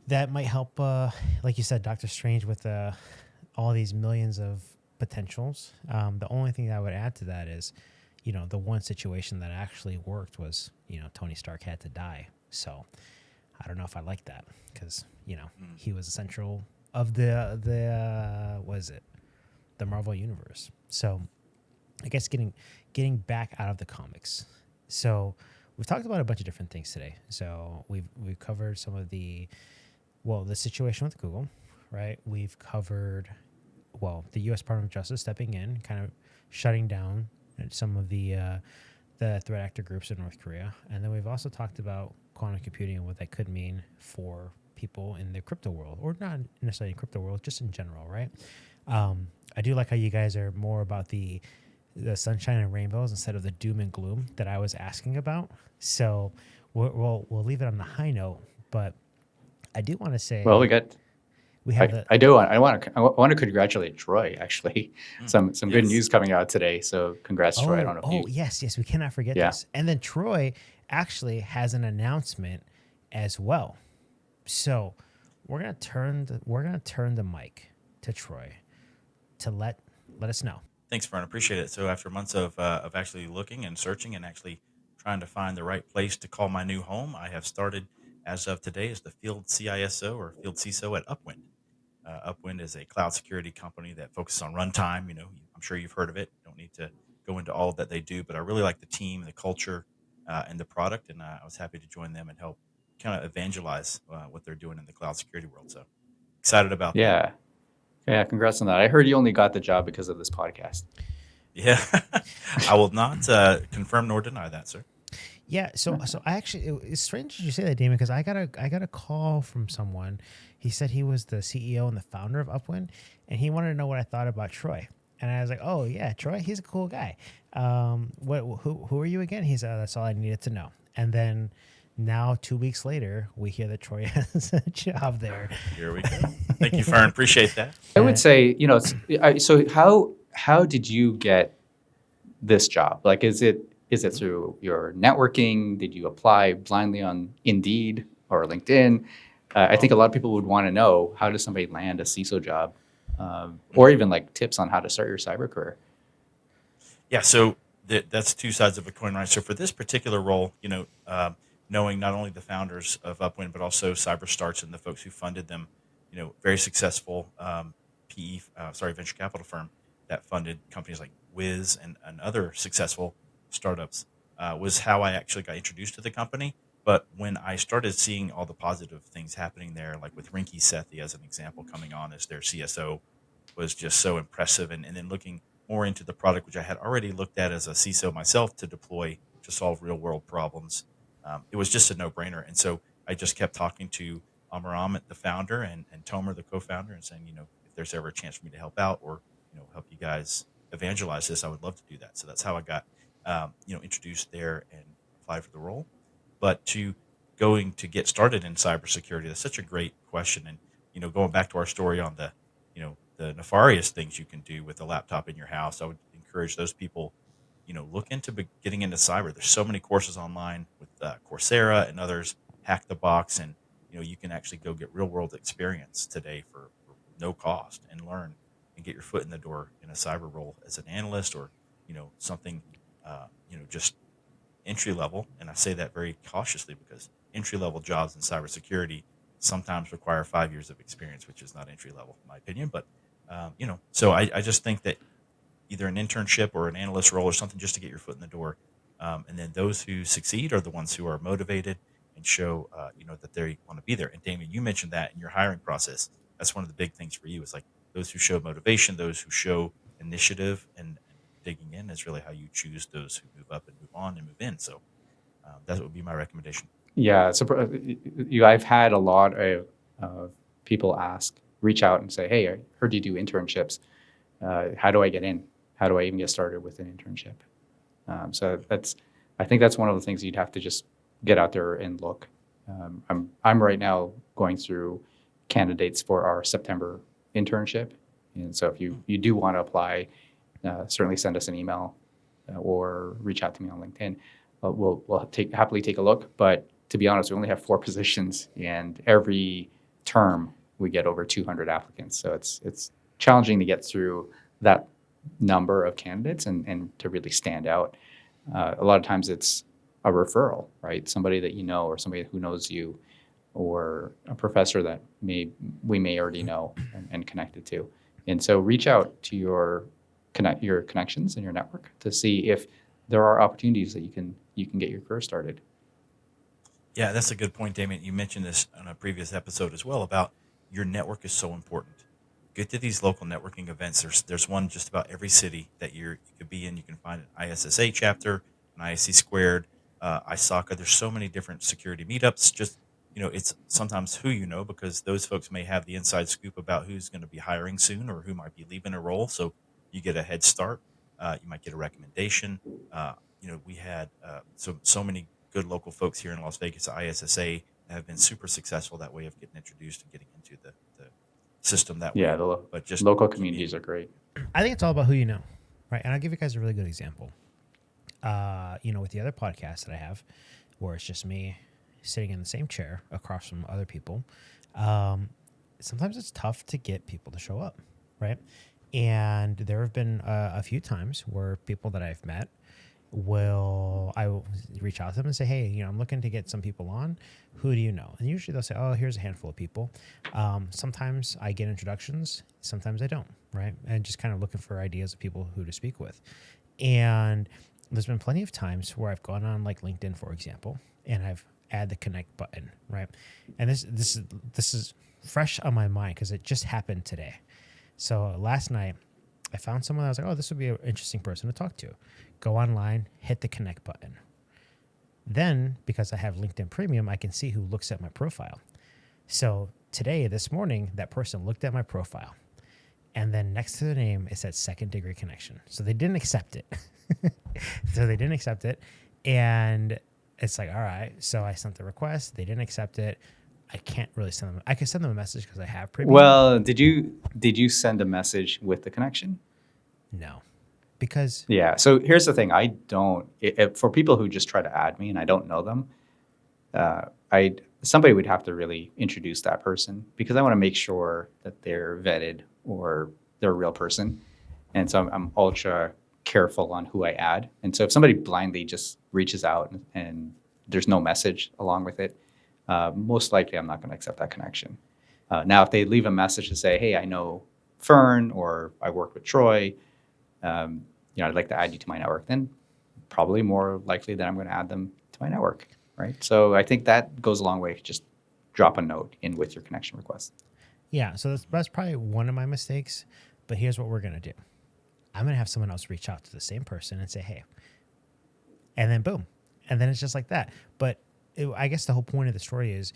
that might help, like you said, Doctor Strange with all these millions of potentials. The only thing that I would add to that is, the one situation that actually worked was, Tony Stark had to die. So I don't know if I like that, because, he was essential of the Marvel universe. So I guess getting back out of the comics So we've talked about a bunch of different things today. So we've covered some of the situation with Google, right? We've covered the U.S. Department of Justice stepping in, kind of shutting down some of the threat actor groups in North Korea, and then we've also talked about quantum computing and what that could mean for people in the crypto world, or not necessarily in crypto world, just in general, right? I do like how you guys are more about the sunshine and rainbows instead of the doom and gloom that I was asking about. So we'll leave it on the high note, but I do want to say, Well, I want to congratulate Troy. Actually, some good news coming out today. So congrats, Troy. I don't know. Yes, we cannot forget this. And then Troy actually has an announcement as well. So we're gonna turn the mic to Troy to let us know. Thanks, Fern. Appreciate it. So after months of actually looking and searching and actually trying to find the right place to call my new home, I have started as of today as the field CISO or field CISO at Upwind. Upwind is a cloud security company that focuses on runtime. I'm sure you've heard of it. Don't need to go into all that they do, but I really like the team, the culture, and the product, and I was happy to join them and help kind of evangelize what they're doing in the cloud security world. So excited about that. Yeah, congrats on that. I heard you only got the job because of this podcast. Yeah, I will not confirm nor deny that, sir. Yeah, so I actually, it's strange you say that, Damian, because I got a call from someone. He said he was the CEO and the founder of Upwind, and he wanted to know what I thought about Troy. And I was like, oh yeah, Troy, he's a cool guy. Who are you again? He said, that's all I needed to know. And then now 2 weeks later, we hear that Troy has a job there. Here we go. Thank you, Fern. Appreciate that. I would say, so how did you get this job? Like, is it through your networking? Did you apply blindly on Indeed or LinkedIn? I think a lot of people would want to know, how does somebody land a CISO job, or even like tips on how to start your cyber career? Yeah, so that's two sides of a coin, right? So for this particular role, knowing not only the founders of Upwind, but also CyberStarts and the folks who funded them, very successful venture capital firm that funded companies like Wiz and other successful startups, was how I actually got introduced to the company. But when I started seeing all the positive things happening there, like with Rinky Sethi as an example, coming on as their CSO, was just so impressive. And then looking more into the product, which I had already looked at as a CISO myself to deploy to solve real world problems, it was just a no-brainer. And so I just kept talking to Amaram, the founder, and Tomer, the co-founder, and saying, if there's ever a chance for me to help out or, help you guys evangelize this, I would love to do that. So that's how I got, introduced there and applied for the role. But to get started in cybersecurity, that's such a great question. And, going back to our story on the nefarious things you can do with a laptop in your house, I would encourage those people, look into getting into cyber. There's so many courses online with Coursera and others, Hack the Box, and, you can actually go get real world experience today for no cost and learn and get your foot in the door in a cyber role as an analyst or, something, just entry level. And I say that very cautiously because entry level jobs in cybersecurity sometimes require 5 years of experience, which is not entry level, in my opinion. But, so I just think that either an internship or an analyst role or something just to get your foot in the door. And then those who succeed are the ones who are motivated and show, that they want to be there. And Damian, you mentioned that in your hiring process. That's one of the big things for you is like those who show motivation, those who show initiative and digging in is really how you choose those who move up and move on and move in. So that would be my recommendation. Yeah, so I've had a lot of people reach out and say, hey, I heard you do internships. How do I get in? How do I even get started with an internship? So I think that's one of the things you'd have to just get out there and look. I'm right now going through candidates for our September internship. And so if you do want to apply, certainly send us an email or reach out to me on LinkedIn. We'll happily take a look. But to be honest, we only have 4 positions, and every term we get over 200 applicants. So it's challenging to get through that number of candidates and to really stand out. A lot of times it's a referral, right? Somebody that you know or somebody who knows you or a professor that we may already know and connected to. And so reach out to your connections in your network to see if there are opportunities that you can you can get your career started. Yeah, that's a good point, Damian. You mentioned this on a previous episode as well about your network is so important. Get to these local networking events. There's one just about every city that you could be in. You can find an ISSA chapter, an ISC squared, ISACA. There's so many different security meetups. Just, it's sometimes who you know, because those folks may have the inside scoop about who's going to be hiring soon or who might be leaving a role. So you get a head start. You might get a recommendation. We had so many good local folks here in Las Vegas at ISSA have been super successful that way of getting introduced and getting into the system that Yeah, way. but just local communities are great. I think it's all about who you know, right? And I'll give you guys a really good example. With the other podcast that I have, where it's just me sitting in the same chair across from other people, sometimes it's tough to get people to show up, right? And there have been a few times where people that I've met I will reach out to them and say, hey, I'm looking to get some people on. Who do you know? And usually they'll say, oh, here's a handful of people. Sometimes I get introductions. Sometimes I don't, right? And just kind of looking for ideas of people who to speak with. And there's been plenty of times where I've gone on like LinkedIn, for example, and I've add the connect button, right? And this is fresh on my mind because it just happened today. So last night I found someone. I was like, oh, this would be an interesting person to talk to. Go online, hit the connect button. Then, because I have LinkedIn Premium, I can see who looks at my profile. So this morning, that person looked at my profile. And then next to the name, it said second degree connection. So they didn't accept it. And it's like, all right. So I sent the request. They didn't accept it. I can't really send them. I can send them a message because I have Premium. Well, did you send a message with the connection? No. Because yeah. So here's the thing. I don't. For people who just try to add me and I don't know them, somebody would have to really introduce that person because I want to make sure that they're vetted or they're a real person. And so I'm ultra careful on who I add. And so if somebody blindly just reaches out and there's no message along with it, most likely I'm not going to accept that connection. Now, if they leave a message to say, hey, I know Fern or I work with Troy, I'd like to add you to my network, then probably more likely that I'm going to add them to my network, right? So I think that goes a long way. Just drop a note in with your connection request. Yeah, so that's probably one of my mistakes, but here's what we're going to do. I'm going to have someone else reach out to the same person and say, hey, and then boom. And then it's just like that. But I guess the whole point of the story is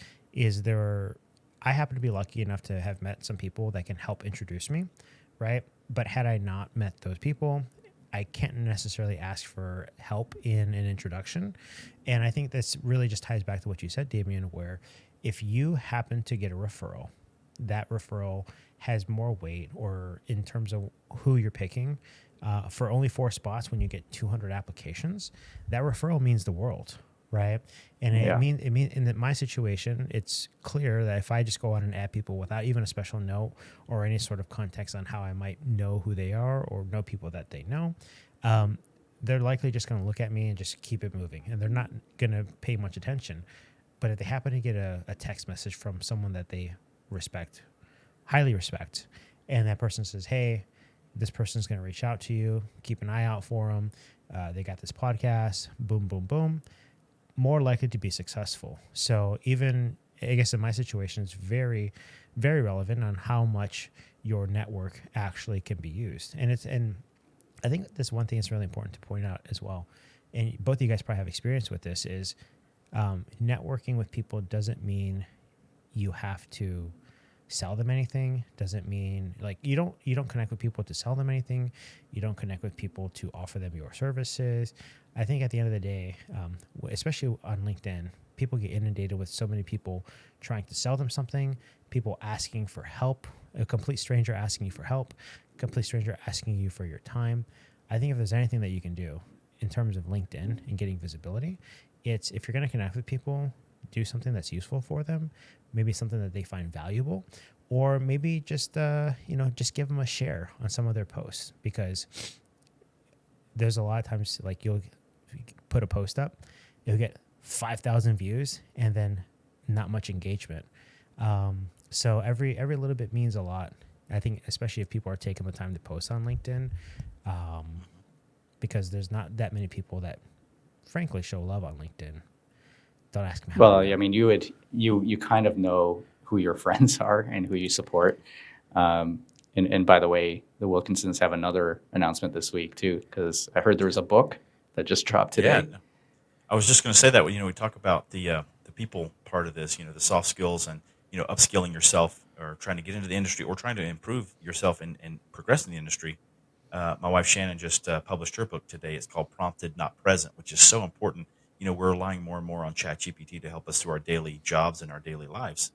I happen to be lucky enough to have met some people that can help introduce me, right? But had I not met those people, I can't necessarily ask for help in an introduction. And I think this really just ties back to what you said, Damian, where if you happen to get a referral, that referral has more weight, or in terms of who you're picking, for only 4 spots when you get 200 applications, that referral means the world, right? And it means in my situation, it's clear that if I just go out and add people without even a special note or any sort of context on how I might know who they are or know people that they know, they're likely just going to look at me and just keep it moving, and they're not going to pay much attention. But if they happen to get a text message from someone that they respect, highly respect, and that person says, hey, this person's going to reach out to you, keep an eye out for them, they got this podcast, boom, boom, boom, more likely to be successful. So even, I guess in my situation, it's very, very relevant on how much your network actually can be used. And I think this one thing that's really important to point out as well, and both of you guys probably have experience with this, is networking with people doesn't mean you have to sell them anything. Doesn't mean like you don't connect with people to sell them anything. You don't connect with people to offer them your services. I think at the end of the day, especially on LinkedIn, people get inundated with so many people trying to sell them something, people asking for help, a complete stranger asking you for help, a complete stranger asking you for your time. I think if there's anything that you can do in terms of LinkedIn and getting visibility, it's if you're going to connect with people, do something that's useful for them, maybe something that they find valuable, or maybe just just give them a share on some of their posts, because there's a lot of times like you'll put a post up, you'll get 5,000 views and then not much engagement. So every little bit means a lot. I think especially if people are taking the time to post on LinkedIn, because there's not that many people that frankly show love on LinkedIn. Don't ask me how. Well, I know. I mean, you kind of know who your friends are and who you support. And by the way, the Wilkinsons have another announcement this week too, because I heard there was a book that just dropped today. Yeah, I was just going to say that. We talk about the people part of this, the soft skills and upskilling yourself or trying to get into the industry or trying to improve yourself and progress in the industry. My wife Shannon just published her book today. It's called Prompted Not Present, which is so important. We're relying more and more on ChatGPT to help us through our daily jobs and our daily lives.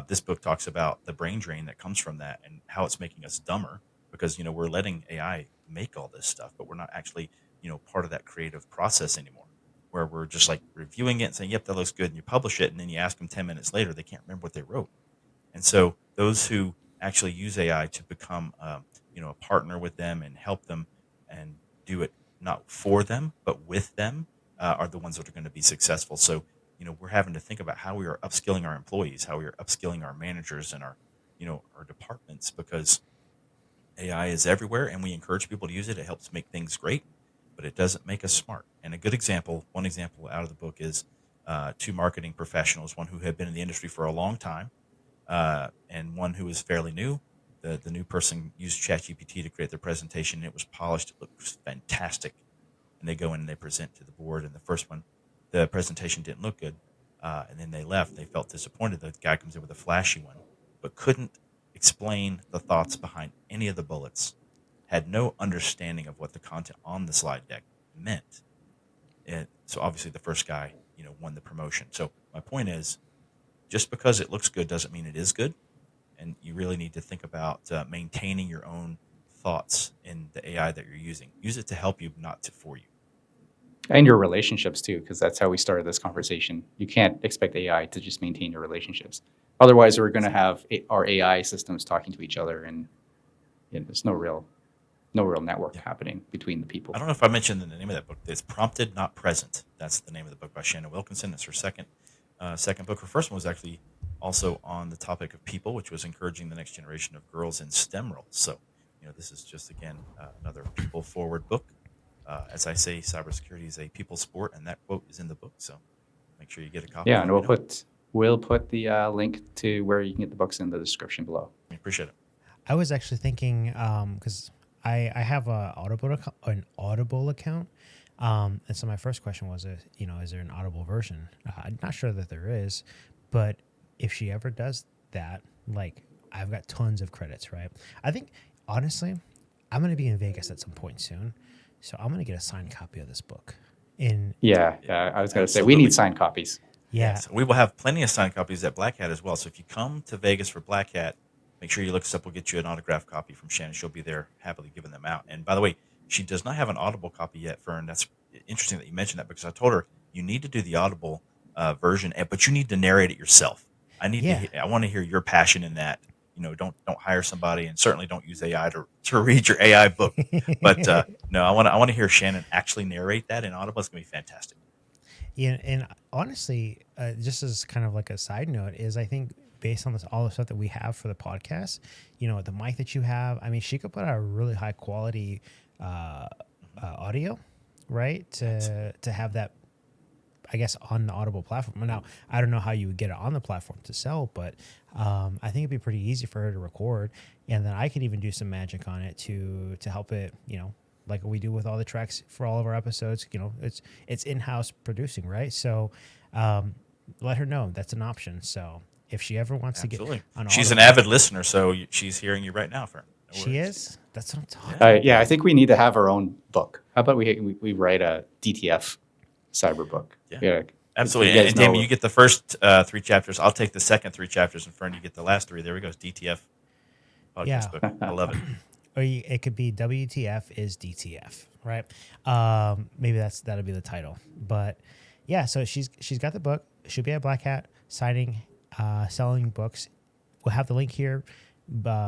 This book talks about the brain drain that comes from that and how it's making us dumber because we're letting AI make all this stuff, but we're not actually part of that creative process anymore. Where we're just like reviewing it and saying, "Yep, that looks good," and you publish it, and then you ask them 10 minutes later, they can't remember what they wrote. And so those who actually use AI to become a partner with them and help them and do it not for them but with them are the ones that are going to be successful. So we're having to think about how we are upskilling our employees, how we are upskilling our managers and our our departments, because AI is everywhere and we encourage people to use it. It helps make things great, but it doesn't make us smart. And one example out of the book is two marketing professionals, one who had been in the industry for a long time and one who was fairly new. The new person used ChatGPT to create their presentation, and it was polished. It looked fantastic. And they go in and they present to the board, and the first one, the presentation didn't look good. And then they left. They felt disappointed. The guy comes in with a flashy one, but couldn't explain the thoughts behind any of the bullets, had no understanding of what the content on the slide deck meant. And so obviously the first guy, won the promotion. So my point is, just because it looks good doesn't mean it is good. And you really need to think about maintaining your own thoughts in the AI that you're using. Use it to help you, not for you. And your relationships too, because that's how we started this conversation. You can't expect AI to just maintain your relationships. Otherwise, we're going to have our AI systems talking to each other, and there's no real network happening between the people. I don't know if I mentioned the name of that book. It's Prompted Not Present. That's the name of the book by Shannon Wilkinson. It's her second book. Her first one was actually also on the topic of people, which was encouraging the next generation of girls in STEM roles. So, this is just, again, another people-forward book. As I say, cybersecurity is a people sport, and that quote is in the book. So make sure you get a copy. Yeah, and we'll put the link to where you can get the books in the description below. I appreciate it. I was actually thinking because I have an Audible account, and so my first question was, is there an Audible version? I'm not sure that there is, but if she ever does that, like I've got tons of credits, right? I think honestly, I'm going to be in Vegas at some point soon, so I'm going to get a signed copy of this book. Yeah, I was going to say we need signed copies. Yeah, so we will have plenty of signed copies at Black Hat as well. So if you come to Vegas for Black Hat, make sure you look us up. We'll get you an autographed copy from Shannon. She'll be there happily giving them out. And by the way, she does not have an Audible copy yet, Fern. That's interesting that you mentioned that, because I told her you need to do the Audible version, but you need to narrate it yourself. I want to hear your passion in that. Don't hire somebody, and certainly don't use AI to read your AI book. But no, I want to hear Shannon actually narrate that in Audible. It's gonna be fantastic. Yeah, and honestly, just as kind of like a side note, is I think based on all the stuff that we have for the podcast, the mic that you have, I mean, she could put out a really high quality audio, right? To have that, I guess, on the Audible platform. Now, I don't know how you would get it on the platform to sell, but I think it'd be pretty easy for her to record, and then I could even do some magic on it to help it, like we do with all the tracks for all of our episodes. It's in-house producing, right? So let her know that's an option. So if she ever wants to get on she's Audible, an avid listener, so she's hearing you right now, Fern. No she worries. is. That's what I'm talking about. Yeah, I think we need to have our own book. How about we write a DTF Cyber book? Yeah. Absolutely. And Damian, you get the first 3 chapters. I'll take the second 3 chapters, and Fern, you get the last 3. There we go. It's DTF podcast book. I love it. Or it could be WTF is DTF, right? Maybe that'll be the title. But yeah, so she's got the book. She'll be at Black Hat signing, selling books. We'll have the link here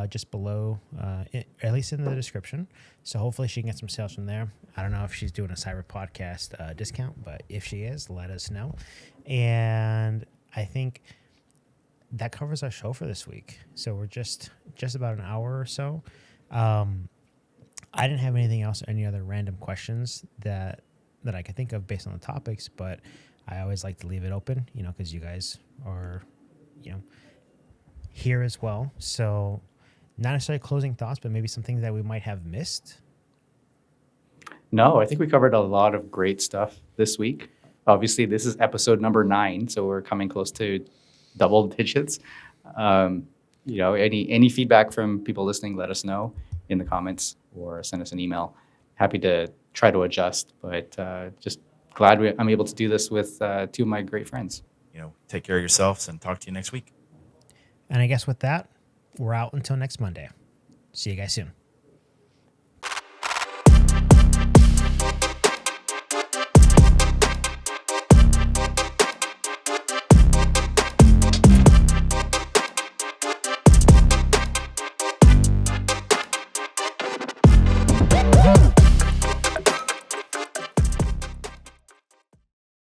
just below, at least in the description. So hopefully she can get some sales from there. I don't know if she's doing a Cyber Podcast discount, but if she is, let us know. And I think that covers our show for this week. So we're just about an hour or so. I didn't have anything else, any other random questions that that I can think of based on the topics, but I always like to leave it open, because you guys are, here as well. So not necessarily closing thoughts, but maybe some things that we might have missed. No, I think we covered a lot of great stuff this week. Obviously, this is episode number 9, so we're coming close to double digits. Any feedback from people listening, let us know in the comments or send us an email. Happy to try to adjust, but just glad I'm able to do this with 2 of my great friends. Take care of yourselves and talk to you next week. And I guess with that, we're out until next Monday. See you guys soon.